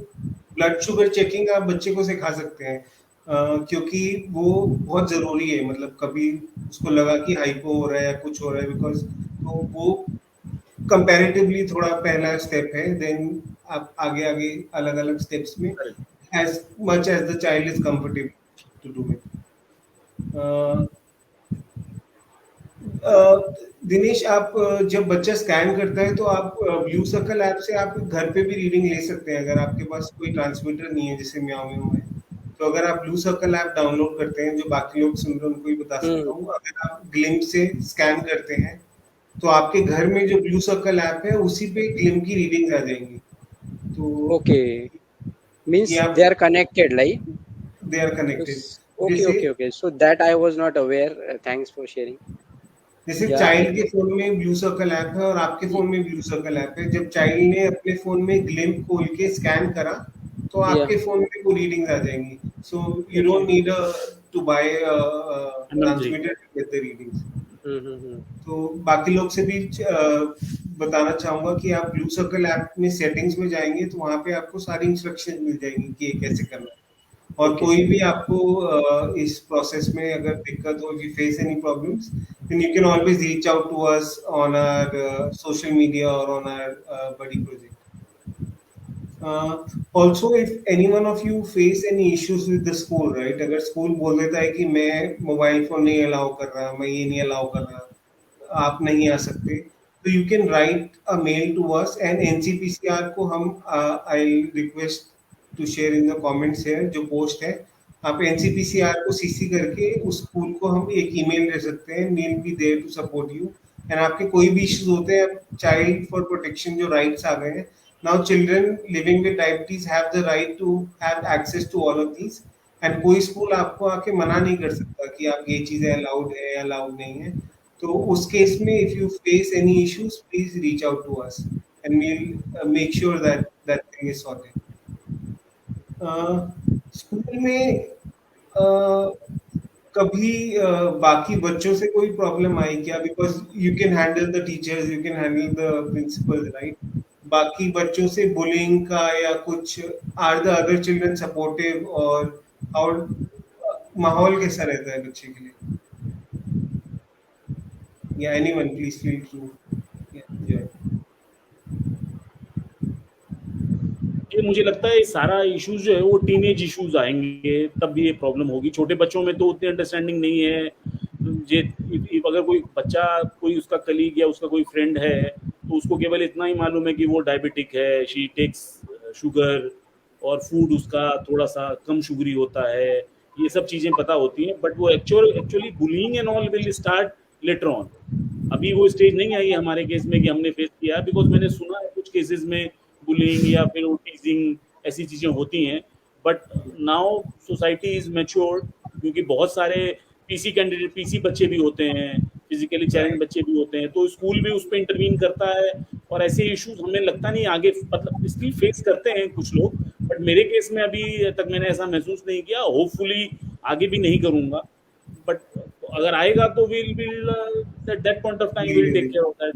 ब्लड शुगर चेकिंग आप बच्चे को सिखा सकते हैं, क्योंकि वो बहुत जरूरी है। मतलब कभी उसको लगा कि हाइपो हो रहा है या कुछ हो रहा है, बिकॉज तो वो कंपैरेटिवली थोड़ा पहला स्टेप है। देन आप आगे आगे अलग अलग स्टेप्स में as much as the child is comfortable to do it. Dinesh, आप जब बच्चा स्कैन करता है तो आप ब्लू सर्कल ऐप से आप घर पे भी रीडिंग ले सकते हैं, अगर आपके पास कोई ट्रांसमीटर नहीं है जैसे म्याऊ म्याऊ है। तो अगर आप ब्लू सर्कल ऐप डाउनलोड करते हैं, जो बाकी लोग सुन रहे हैं उनको भी बता सकता हूँ, अगर आप ग्लिम्प से स्कैन करते हैं तो आपके घर में जो ब्लू सर्कल ऐप है उसी पे ग्लिम्प की रीडिंग्स आ जाएंगी। तो okay, means they are connected, like they are connected. okay, so that I was not aware. Thanks for sharing. जैसे चाइल्ड के फोन में ब्लू सर्कल ऐप है और आपके फोन में ब्लू सर्कल ऐप है। जब चाइल्ड ने अपने फोन में ग्लिम्प खोल के स्कैन करा तो आपके फोन में वो रीडिंग्स आ जाएंगी। So you don't need to buy transmitter to get the readings. तो बाकी लोग से भी बताना चाहूंगा कि आप ब्लू सर्कल ऐप में सेटिंग्स में जाएंगे तो वहां पे आपको सारी इंस्ट्रक्शन मिल जाएंगी कि ये कैसे करना है। और कोई भी आपको इस प्रोसेस में अगर दिक्कत हो, if you face any problems, then you can always reach out to us on our social media or on our buddy project. Also, if any one of you face any issues with the school, right? अगर school बोल देता है कि मैं mobile phone नहीं allow कर रहा, मैं ये नहीं अलाउ कर रहा, आप नहीं आ सकते, तो you can write a mail to us and NCPCR को हम I'll request to share in the comments here जो पोस्ट है, आप NCPCR को CC करके उस स्कूल को हम एक ईमेल दे सकते हैं। we'll be there to support you। And आपके कोई भी इश्यूज होते हैं, चाइल्ड फॉर प्रोटेक्शन जो राइट्स आ गए हैं, now children living with diabetes have the right to have access to all of these. And कोई स्कूल आपको आके मना नहीं कर सकता कि आप ये चीजें अलाउड है या अलाउड नहीं है। तो उस केस में if you face any issues please reach out to us and we'll make sure that that thing is sorted. School में कभी बाकी बच्चों से कोई प्रॉब्लम आई क्या? Because you can handle the teachers, you can handle the principals, right? बाकी बच्चों से बुलिंग का या कुछ, are the other children supportive, और हाउ माहौल कैसा रहता है बच्चे के लिए? या एनीवन प्लीज फील टू ये मुझे लगता है सारा इश्यूज जो है वो टीनेज इश्यूज आएंगे तब भी ये प्रॉब्लम होगी। छोटे बच्चों में तो उतनी अंडरस्टैंडिंग नहीं है। जे अगर कोई बच्चा कोई उसका कलीग या उसका कोई फ्रेंड है तो उसको केवल इतना ही मालूम है कि वो डायबिटिक है, शी टेक्स शुगर और फूड उसका थोड़ा सा कम शुगरी होता है, ये सब चीज़ें पता होती हैं। बट वो actually bullying and all will start later on. अभी वो स्टेज नहीं आई है हमारे केस में कि हमने फेस किया, बिकॉज मैंने सुना है कुछ केसेस में बुलिंग या फिर टीजिंग ऐसी चीज़ें होती हैं। But now society is matured, क्योंकि बहुत सारे पीसी कैंडिडेट, पीसी बच्चे भी होते हैं, फिजिकली चैलेंज बच्चे भी होते हैं, तो स्कूल भी उस पर इंटरवीन करता है। और ऐसे इश्यूज हमें लगता नहीं आगे, मतलब स्टिल फेस करते हैं कुछ लोग, बट मेरे केस में अभी तक मैंने ऐसा महसूस नहीं किया। होपफुली आगे भी नहीं करूँगा, बट अगर आएगा तो will that point of time will take care of that.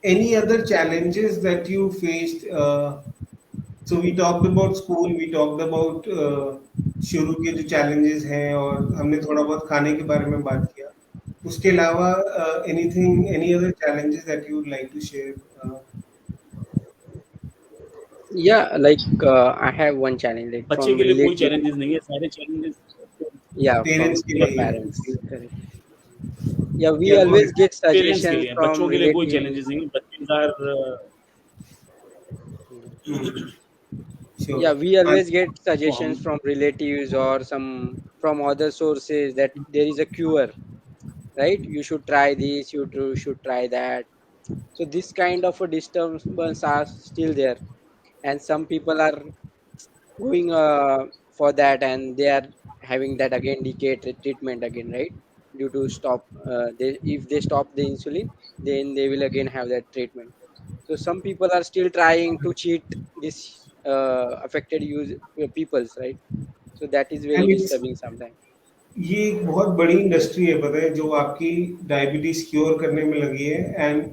Any other challenges that you faced? So we talked about school, we talked about शुरू के जो challenges हैं, और हमने थोड़ा बहुत खाने के बारे में बात किया। उसके अलावा any other challenges that you would like to share? Yeah, like I have one challenge, like बच्चे from के लिए कोई relative, चैलेंजेस नहीं है, सारे चैलेंजेस yeah, Parents from के the लिए parents. Correct. Yeah, we Yeah, go always ahead. get parents के suggestions लिए हैं, from बच्चों के लिए कोई relatives. चैलेंजेस नहीं है। बच्चे are Sure. Yeah, we always get तो suggestions हम from relatives or some from other sources that there is a cure, right? You should try this, should try that. So this kind of a disturbance are still there, and some people are going for that, and they are having that again decay treatment again, right? Due to stop, if they stop the insulin, then they will again have that treatment. So some people are still trying to cheat this affected peoples, right? So that is very And it's disturbing sometimes. ये एक बहुत बड़ी industry है, पता है, जो आपकी diabetes cure करने में लगी है। And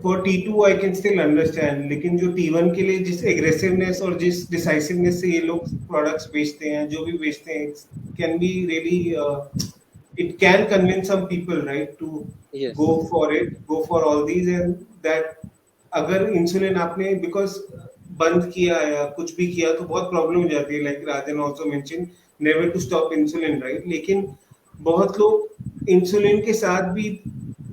for T2 I can still understand, लेकिन जो T1 के लिए जिस एग्रेसिवनेस और जिस डिसाइसिवनेस से ये लोग प्रोडक्ट्स बेचते हैं, जो भी बेचते हैं, can be really, it can convince some people, right, to Yes. go for all these, and that अगर इंसुलिन आपने बिकॉज बंद किया या कुछ भी किया तो बहुत प्रॉब्लम हो जाती है, like Rajan also mention never to stop insulin, right? लेकिन बहुत लोग इंसुलिन के साथ भी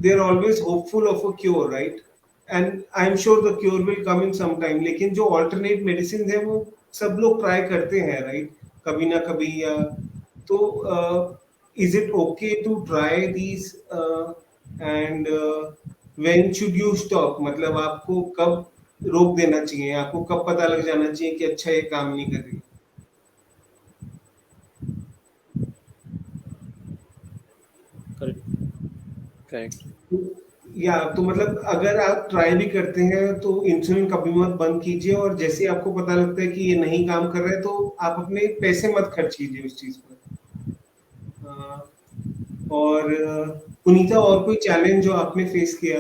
they are always hopeful of a cure, right? And I am sure the cure will come in some time, लेकिन जो अल्टरनेट मेडिसिन है वो सब लोग ट्राई करते हैं, राइट, कभी ना कभी। या तो is it okay to try these, and when should you stop? मतलब आपको कब रोक देना चाहिए, आपको कब पता लग जाना चाहिए कि अच्छा ये काम नहीं कर रही? Correct. या तो मतलब अगर आप ट्राई भी करते हैं तो इंसुलिन कभी मत बंद कीजिए, और जैसे आपको पता लगता है कि ये नहीं काम कर रहा है तो आप अपने पैसे मत खर्च कीजिए उस चीज पर। और पुनीता, और कोई चैलेंज जो आपने फेस किया,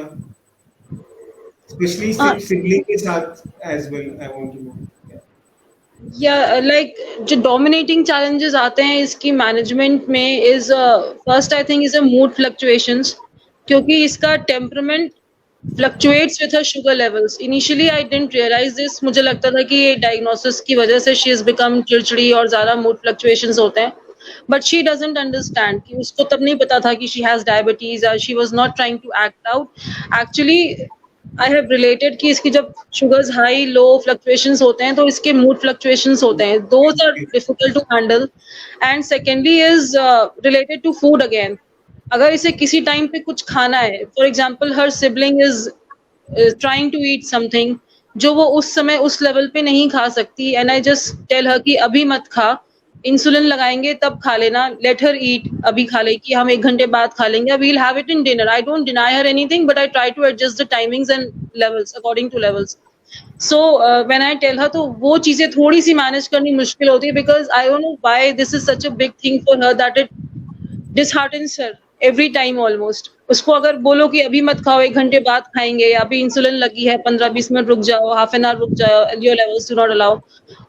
स्पेशली सिबलिंग के साथ as well? I want to know. Like जो डोमिनेटिंग चैलेंजेस आते हैं इसकी मैनेजमेंट में is first I think is a mood fluctuations, क्योंकि इसका temperament fluctuates with her sugar levels. Initially I didn't realise this, मुझे लगता था कि ये डायग्नोसिस की वजह से शी इज बिकम चिड़चिड़ी और ज्यादा मूड फ्लक्चुएशंस होते हैं, बट शी डजंट अंडरस्टैंड कि उसको तब नहीं पता था कि she has diabetes, she was not trying to act out. Actually I have related कि इसकी जब शुगर्स हाई लो फ्लक्चुएशंस होते हैं तो इसके मूड फ्लक्चुएशंस होते हैं, those are difficult to handle. And secondly is related to food again. अगर इसे किसी टाइम पे कुछ खाना है, for example her sibling is trying to eat something जो वो उस समय उस लेवल पे नहीं खा सकती, and I just tell her कि अभी मत खा, इंसुलिन लगाएंगे तब खा लेना, लेट हर ईट, अभी खा ले, कि हम 1 घंटे बाद खा लेंगे, we'll have it in dinner. I don't deny her anything, but I try to adjust the timings and levels according to levels. So when I tell her, तो वो चीजें थोड़ी सी मैनेज करनी मुश्किल होती है, because I don't know why this is such a big thing for her that it disheartens her every time almost. उसको अगर बोलो कि अभी मत खाओ, 1 घंटे बाद खाएँगे, या अभी इंसुलिन लगी है, 15-20 मिनट रुक जाओ, हाफ एन आवर रुक जाओ, your levels do not allow.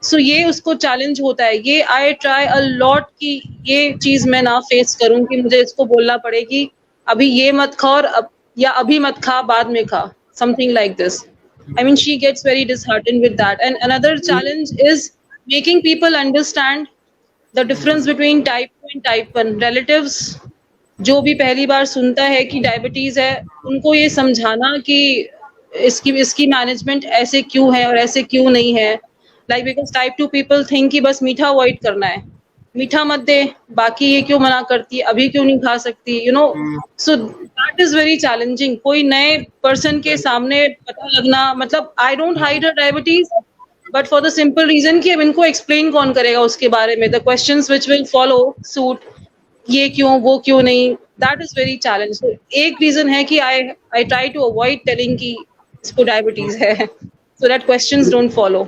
So ये उसको चैलेंज होता है। ये आई ट्राई अ लॉट कि ये चीज़ मैं ना फेस करूँ, कि मुझे इसको बोलना पड़े कि अभी ये मत खा, और या अभी मत खा, बाद में खा, something like this. I mean, she gets very disheartened with that. And another challenge is making people understand the difference between type 2 and type 1. Relatives जो भी पहली बार सुनता है कि डायबिटीज है, उनको ये समझाना कि इसकी इसकी मैनेजमेंट ऐसे क्यों है और ऐसे क्यों नहीं है। Like because type 2 people think कि बस मीठा अवॉइड करना है, मीठा मत दे, बाकी ये क्यों मना करती है, अभी क्यों नहीं खा सकती, you know. So that is very challenging. कोई नए पर्सन के सामने पता लगना, मतलब I don't hide her diabetes, but for the simple reason कि अब इनको एक्सप्लेन कौन करेगा उसके बारे में, the questions which will follow suit, ये क्यों, वो क्यों नहीं, दैट इज वेरी चैलेंज। तो एक रीजन है कि I try to avoid telling कि इसको डायबिटीज है, so that questions don't follow.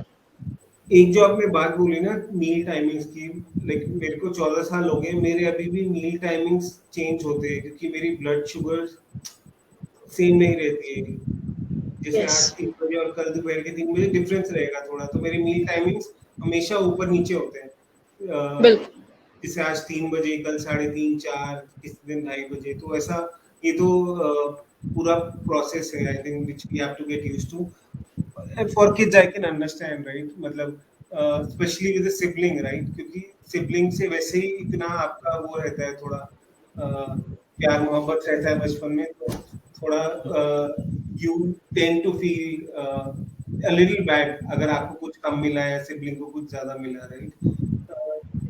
एक जो आपने बात बोली ना मील टाइमिंग्स की, लाइक मेरे को 14 साल हो गए, मेरे अभी भी मील टाइमिंग्स चेंज होते हैं क्योंकि मेरी ब्लड शुगर सेम नहीं रहती है। जैसे Yes. आज 3 बजे और कल दोपहर के 3 बजे डिफरेंस रहेगा थोड़ा, तो मेरी मील टाइमिंग्स हमेशा ऊपर नीचे होते हैं। बिल्कुल। जैसे आज 3 बजे, कल 3:30, 4, किस दिन 2:30 बजे, तो ऐसा ये तो पूरा प्रोसेस है I think which we have to get used to. And for kids I can understand, right? मतलब स्पेशली विद सिबलिंग, राइट? क्योंकि सिबलिंग से वैसे ही इतना आपका वो रहता है, थोड़ा प्यार मोहब्बत रहता है बचपन में, तो थोड़ा you tend to feel a little bad अगर आपको कुछ कम मिला है, सिबलिंग को कुछ ज्यादा मिला, राइट?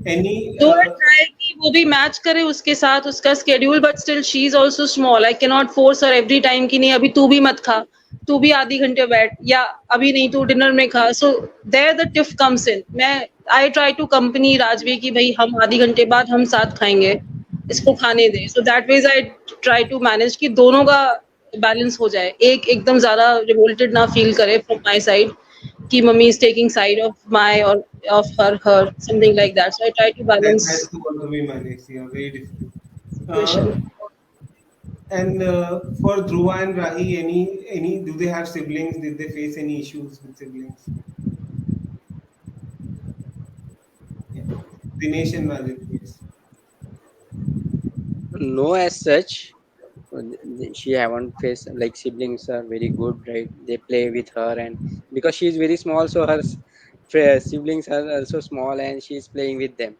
एनी तो आई ट्राई कि वो भी मैच करे उसके साथ उसका schedule, but still she is also small. I can not force her every time कि नहीं अभी तू भी मत खा, तू भी आधी घंटे बैठ, या अभी नहीं तू डिनर में खा। So there the tiff comes in. मैं I try to company Rajvi कि भाई हम आधी घंटे बाद हम साथ खाएंगे, इसको खाने दे। So that way I try to manage कि दोनों का बैलेंस हो जाए, एक एकदम ज्यादा रिवोल्टेड ना फील करे फ्रॉम माय साइड कि mummy is taking side of my or of her, something like that. So I try to that balance has to also be managed, yeah, very difficult. situation. And for Dhruva and Rahi, any do they have siblings? Did they face any issues with siblings? Yeah. Dinesh and Rajat, please. No, as such, she haven't faced, like, siblings are very good, right? They play with her, and because she is very small, so her siblings are also small, and she is playing with them.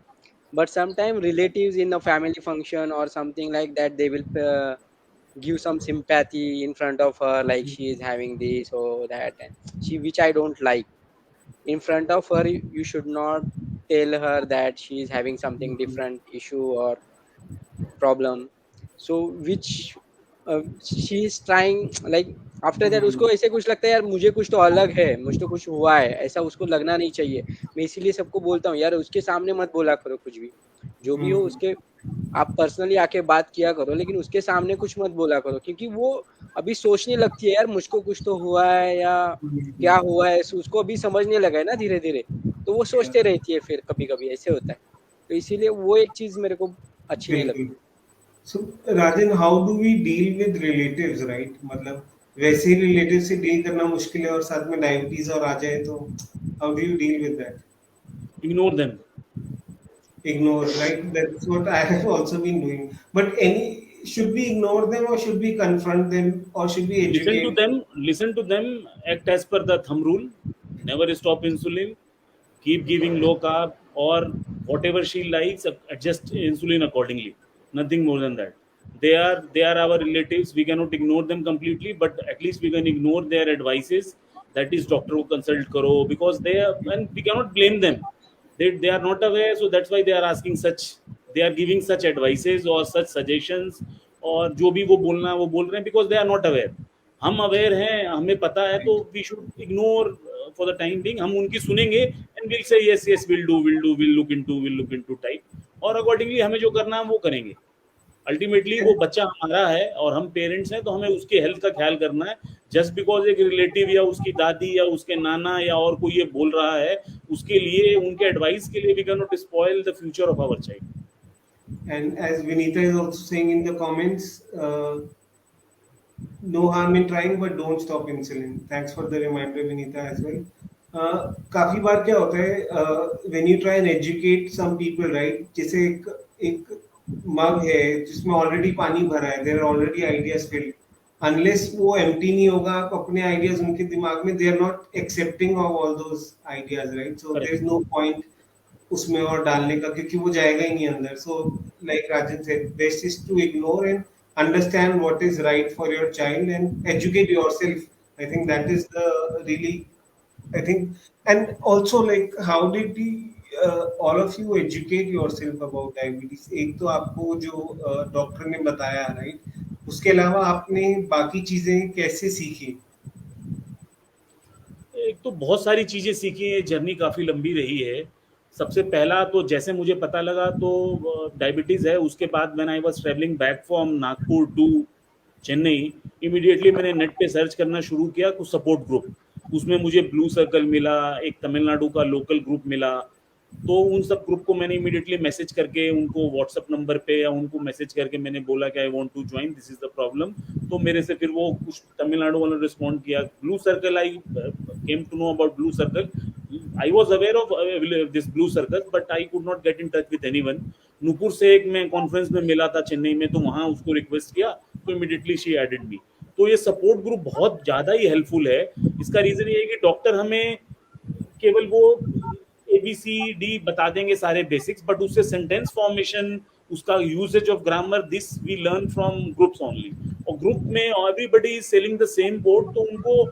But sometimes relatives in a family function or something like that, they will give some sympathy in front of her, like she is having this or that, and she, which I don't like. In front of her, you should not tell her that she is having something different issue or problem. So which she is trying, like, after that उसको ऐसे कुछ लगता है, यार मुझे कुछ तो अलग है, मुझे तो कुछ हुआ है, ऐसा उसको लगना नहीं चाहिए। मैं इसीलिए सबको बोलता हूँ, यार उसके सामने मत बोला करो कुछ भी, जो भी हो उसके, आप पर्सनली आके बात किया करो, लेकिन उसके सामने कुछ मत बोला करो, क्योंकि वो अभी सोचने लगती है, यार मुझको कुछ तो हुआ है या क्या हुआ है, उसको अभी समझने लगा है ना धीरे धीरे, तो वो सोचते रहती है, फिर कभी कभी ऐसे होता है। तो इसीलिए वो एक चीज मेरे को अच्छी नहीं लगती। So Rajan, how do we deal with relatives, right? मतलब वैसे रिलेटिव से डील करना मुश्किल है और साथ में डायबिटीज और आ जाए तो how do you deal with that? Ignore them. Ignore, right? That's what I have also been doing. But should we ignore them or should we confront them or should we educate? Listen to them, act as per the thumb rule, never stop insulin, keep giving low carb, or whatever she likes, adjust insulin accordingly, nothing more than that. They are our relatives, we cannot ignore them completely, but at least we can ignore their advices, that is doctor ko consult karo, because they are, and we cannot blame them, they are not aware, so that's why they are asking such, they are giving such advices or such suggestions, और जो भी वो बोलना है वो बोल रहे हैं, because they are not aware. हम अवेयर हैं, हमें पता है, तो we should ignore for the time being. हम उनकी सुनेंगे and will say yes yes will do will look into type, और अकॉर्डिंगली हमें जो करना है वो करेंगे। अल्टीमेटली वो बच्चा हमारा है और हम पेरेंट्स हैं, तो हमें उसके हेल्थ का ख्याल करना है। जस्ट बिकॉज एक रिलेटिव या उसकी दादी या उसके नाना या और कोई ये बोल रहा है, उसके लिए, उनके एडवाइस के लिए we can not spoil the future of our child. And as Vinita is also saying in the comments, no harm in trying, but don't stop insulin. Thanks for the reminder, Vinita, as well. काफी बार क्या होता है when you try and educate some people, right? जैसे एक मग है जिसमें already पानी भरा है, there are already ideas filled. Unless वो empty नहीं होगा, आप अपने ideas उनके दिमाग में, they are not accepting of all those ideas, right? So there is no point उसमें और डालने का, क्योंकि वो जाएगा ही नहीं अंदर. So like Rajan said, best is to ignore and understand what is right for your child and educate yourself. I think that is the really, I think, and also like how did the all of you educate yourself about diabetes? एक तो आपको जो doctor ने बताया, right, उसके अलावा आपने बाकी चीजें कैसे सीखी? एक तो बहुत सारी चीज़ें सीखी हैं, जर्नी काफ़ी लंबी रही है. सबसे पहला तो जैसे मुझे पता लगा तो डायबिटीज़ है, उसके बाद when I was travelling back from Nagpur to Chennai, immediately मैंने नेट पे सर्च करना शुरू किया कुछ सपोर्ट ग्रुप. उसमें मुझे ब्लू सर्कल मिला, एक तमिलनाडु का लोकल ग्रुप मिला. तो उन सब ग्रुप को मैंने इमीडिएटली मैसेज करके उनको व्हाट्सएप नंबर पे या उनको मैसेज करके मैंने बोला कि I want to join, this is the problem. तो मेरे से फिर वो कुछ तमिलनाडु वालों ने रिस्पॉन्ड किया. Blue circle, I came to know about blue circle. I was aware of this blue circle, but I could not get in touch with anyone. Nupur से एक मैं कॉन्फ्रेंस में मिला था चेन्नई में, तो वहाँ उसको रिक्वेस्ट किया, तो इमीडिएटली शी एडेड मी. तो ये सपोर्ट ग्रुप बहुत ज़्यादा ही हेल्पफुल है. इसका रीज़न ये है कि डॉक्टर हमें केवल वो ABCD बता देंगे सारे बेसिक्स, बट उससे सेंटेंस फॉर्मेशन, उसका usage of grammar, this we learn from groups only. और ग्रुप में everybody is selling the same board, तो उनको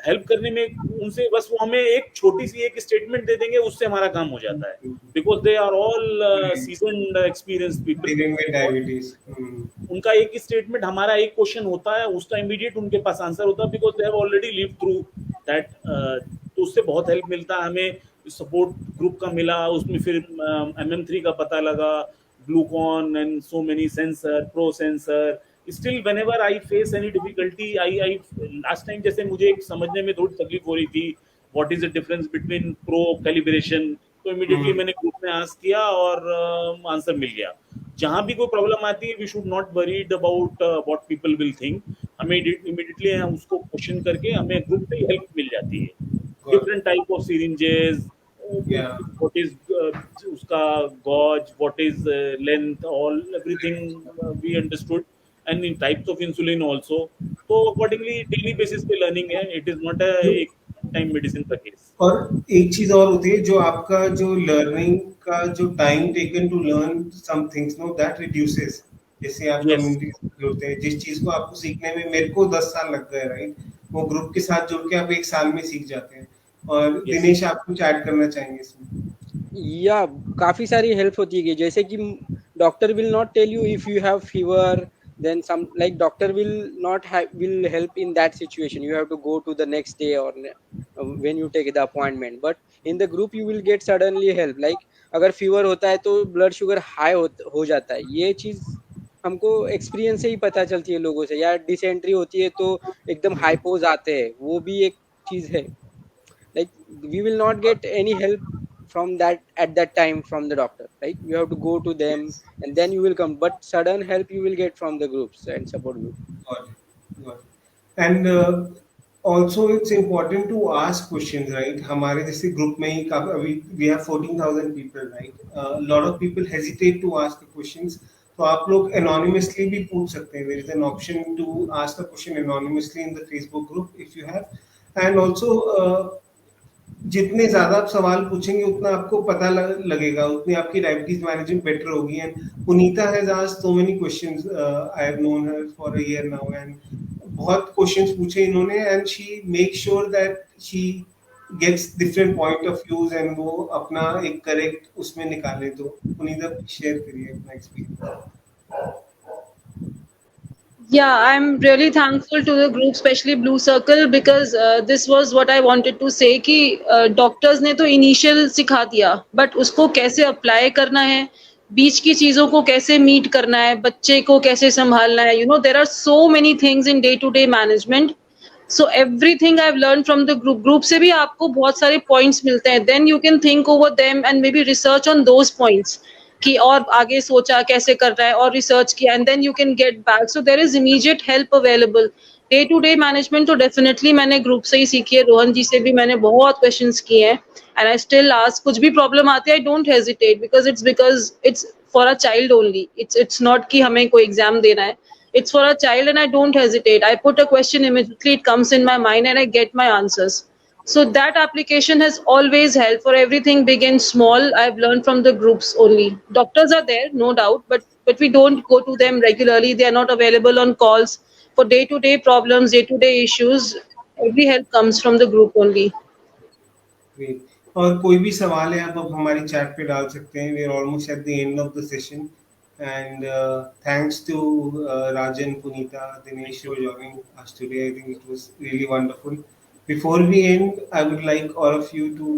हेल्प करने में उनसे बस वो हमें एक छोटी सी एक स्टेटमेंट दे देंगे, उससे हमारा काम हो जाता है. Because they are all seasoned experience people. उनका एक ही स्टेटमेंट, हमारा एक क्वेश्चन होता है, उसका इमीडिएट उनके पास आंसर होता है, because they have already lived through that. तो उससे बहुत हेल्प मिलता है. हमें सपोर्ट ग्रुप का मिला, उसमें फिर MM3 का पता लगा, Glucon and so many sensor, pro sensor. Still whenever I face any difficulty, I last time जैसे मुझे एक समझने में थोड़ी तकलीफ हो रही थी, what is the difference between pro calibration, तो इमीडिएटली मैंने ग्रुप में आस्क किया और आंसर मिल गया. जहाँ भी कोई प्रॉब्लम आती है, we should not worried about what people will think. हमें इमीडिएटली उसको क्वेश्चन करके हमें ग्रुप पे हेल्प मिल जाती है. Different type of syringes, what is उसका gauge, what is length, all everything we understood. And in types of insulin also. So accordingly daily basis पे learning है. It is not a एक time medicine का case. और एक चीज और होती है, जो आपका जो learning का जो time taken to learn some things, no, that reduces. जैसे आप community से जुड़ते हैं, जिस चीज को आपको सीखने में मेरे को 10 साल लग गए, राइट, वो ग्रुप के साथ जुड़ के आप 1 साल में सीख जाते हैं. और दिनेश, आप कुछ ऐड करना चाहेंगे इसमें? या काफी सारी हेल्प होती है. जैसे कि doctor will not tell you if you have fever, then some like doctor will not will help in that situation. You have to go to the next day or when you take the appointment, but in the group you will get suddenly help. Like अगर fever होता है तो blood sugar high हो जाता है. ये चीज हमको एक्सपीरियंस से ही पता चलती है लोगों से. या डिसेंट्री होती है तो एकदम हाइपोज आते हैं, वो भी एक चीज है. Like we will not get any help from that at that time from the doctor, right? You have to go to them and then you will come, but sudden help you will get from the groups and support group. Got it. And also it's important to ask questions, right? हमारे जैसे group में ही we have 14,000 people, right? A lot of people hesitate to ask the questions. तो आप लोग anonymously भी पूछ सकते हैं. There is an option to ask a question anonymously in the Facebook group if you have. And also जितने ज्यादा आप सवाल पूछेंगे उतना आपको पता लगेगा, उतनी आपकी डायबिटीज मैनेजमेंट बेटर होगी. And Punita has asked so many questions. I have known her for a year now and बहुत क्वेश्चंस पूछे इन्होंने, and she make sure that she gets different point of views and वो अपना एक correct उसमें निकाले. तो पुनीता शेयर करिए अपना experience. Yeah, I'm really thankful to the group, especially Blue Circle, because this was what I wanted to say कि doctors ने तो initial सिखा दिया, but उसको कैसे apply करना है, बीच की चीज़ों को कैसे meet करना है, बच्चे को कैसे संभालना है. You know, there are so many things in day-to-day management. So everything I've learned from the group. Group से भी आपको बहुत सारे points मिलते हैं. Then you can think over them and maybe research on those points. कि और आगे सोचा कैसे करना है और रिसर्च किया and then you can get back. So there is immediate help available. Day to day management तो डेफिनेटली मैंने ग्रुप से ही सीखी है. रोहन जी से भी मैंने बहुत क्वेश्चंस किए हैं एंड आई स्टिल आस्क. कुछ भी प्रॉब्लम आती है I don't hesitate because it's for a child only. It's not कि हमें कोई एग्जाम देना है. It's for a child and I don't hesitate. I put a question immediately, it comes in my mind and I get my answers. So that application has always helped for everything big and small. I've learned from the groups only. Doctors are there, no doubt, but we don't go to them regularly. They are not available on calls for day-to-day problems, day-to-day issues. Every help comes from the group only. Great. और कोई भी सवाल है आप अब हमारी chat पे डाल सकते हैं. We are almost at the end of the session and thanks to Rajan, Punita, Dinesh for joining us today. I think it was really wonderful. Before we end, I would like all of you to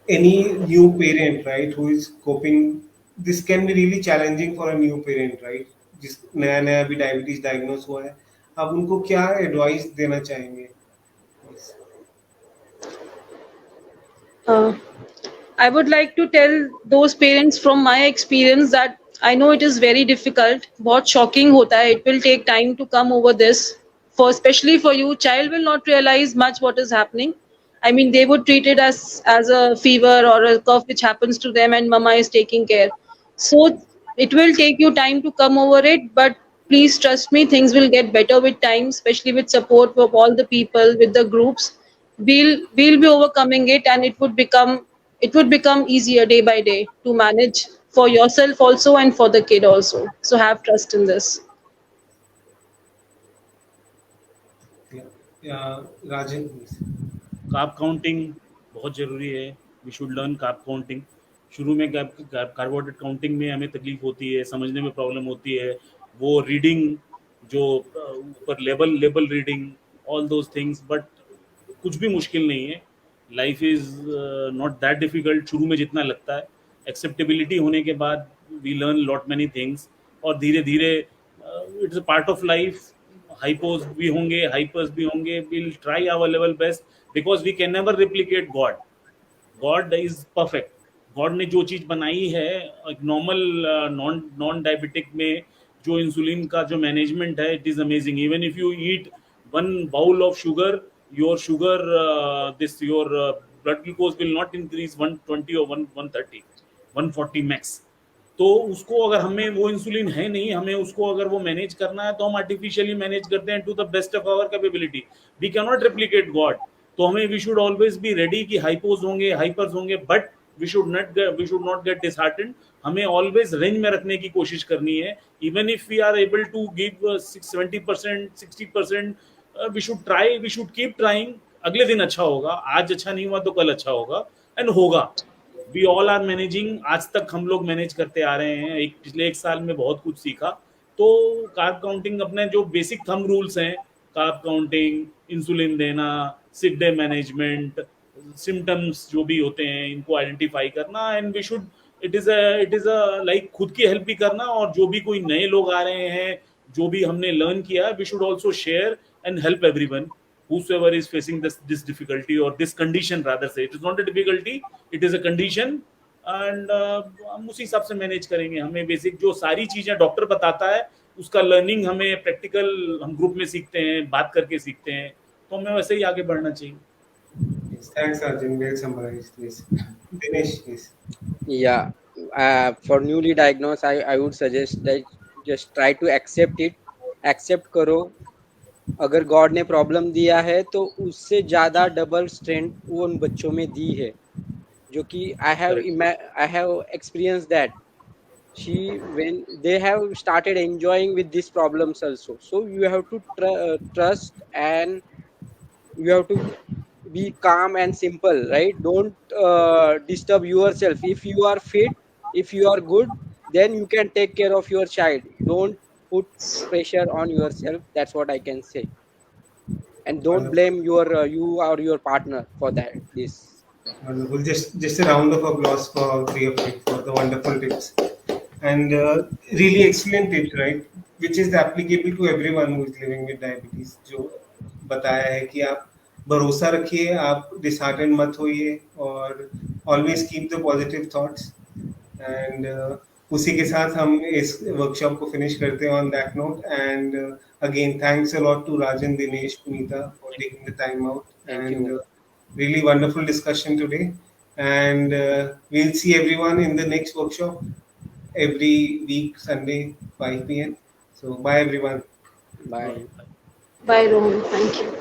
any new parent, right, who is coping. This can be really challenging for a new parent, right? जिस नया नया भी diabetes diagnose हुआ है, आप उनको क्या advice देना चाहेंगे? Uh, I would like to tell those parents from my experience that I know it is very difficult. बहुत shocking होता है. It will take time to come over this. For especially for you, child will not realize much what is happening. I mean, they would treat it as a fever or a cough which happens to them, and mama is taking care. So it will take you time to come over it, but please trust me, things will get better with time, especially with support of all the people, with the groups. We'll be overcoming it, and it would become easier day by day to manage for yourself also and for the kid also. So have trust in this. Rajan, carb counting बहुत ज़रूरी है. We should learn carb counting. शुरू में carbohydrate counting में हमें तकलीफ होती है, समझने में प्रॉब्लम होती है. वो रीडिंग जो ऊपर label reading, all those things, but कुछ भी मुश्किल नहीं है. Life is not that difficult शुरू में जितना लगता है. एक्सेप्टेबिलिटी होने के बाद we learn lot many things, और धीरे धीरे it's a part of life. Hypos भी होंगे, हाइपर्स भी होंगे. Will try our level best because we can never replicate God. God is perfect. God ने जो चीज़ बनाई है एक नॉर्मल नॉन डायबिटिक में, जो इंसुलिन का जो मैनेजमेंट है, it is amazing. Even if you eat one bowl of sugar, your sugar your blood glucose will not increase 120 or 130, 140 max. तो उसको अगर हमें वो इंसुलिन है नहीं, हमें उसको अगर वो मैनेज करना है तो हम आर्टिफिशियली मैनेज करते हैं to the best of our capability. We can not replicate God. तो हमें we should always be ready कि हाइपोज होंगे, हाइपर्स होंगे, but we should not get disheartened. हमें ऑलवेज रेंज में रखने की कोशिश करनी है. Even if we are able to give 70%, 60%, we should keep trying. अगले दिन अच्छा होगा, आज अच्छा नहीं हुआ तो कल अच्छा होगा, एंड होगा. We all are managing. आज तक हम लोग मैनेज करते आ रहे हैं. पिछले एक साल में बहुत कुछ सीखा. तो कार्ब काउंटिंग, अपने जो बेसिक थंब रूल्स हैं, कार्ब काउंटिंग, इंसुलिन देना, सिक डे मैनेजमेंट, सिम्टम्स जो भी होते हैं इनको आइडेंटिफाई करना, and we should it is a like खुद की हेल्प भी करना. और जो भी कोई नए लोग आ रहे हैं, जो भी हमने लर्न किया, we should also share and help everyone whosoever is facing this difficulty or this condition. Rather say it is not a difficulty, it is a condition, and हम उसी हिसाब से मैनेज करेंगे. हमें बेसिक जो सारी चीज़ें डॉक्टर बताता है उसका लर्निंग हमें प्रैक्टिकल हम ग्रुप में सीखते हैं, बात करके सीखते हैं. तो हमें वैसे ही आगे बढ़ना चाहिए. Thanks Arjun, well summarized, please. Dinesh, please. Yeah, for newly diagnosed, I would suggest that just try to accept करो. अगर गॉड ने प्रॉब्लम दिया है तो उससे ज़्यादा डबल स्ट्रेंथ वो उन बच्चों में दी है, जो कि I have experience that she when they have started enjoying with these problems also. So you have to trust, and you have to be calm and simple, right? Don't disturb yourself. If you are fit, if you are good, then you can take care of your child. Don't put pressure on yourself. That's what I can say. And don't blame you or your partner for that. This Wonderful. Just a round of applause for all three of you for the wonderful tips, and really excellent tips, right? Which is applicable to everyone who is living with diabetes. जो बताया है कि आप भरोसा रखिए, आप disheartened मत होइए, और always keep the positive thoughts. And उसी के साथ हम इस वर्कशॉप को फिनिश करते हैं on that note. And again thanks a lot to Rajan, Dinesh, Punita for taking the time out. Thank And you. really wonderful discussion today. And we'll see everyone in the next workshop every week, Sunday, 5 p.m. So bye everyone. Bye. Bye, Rohan. Thank you.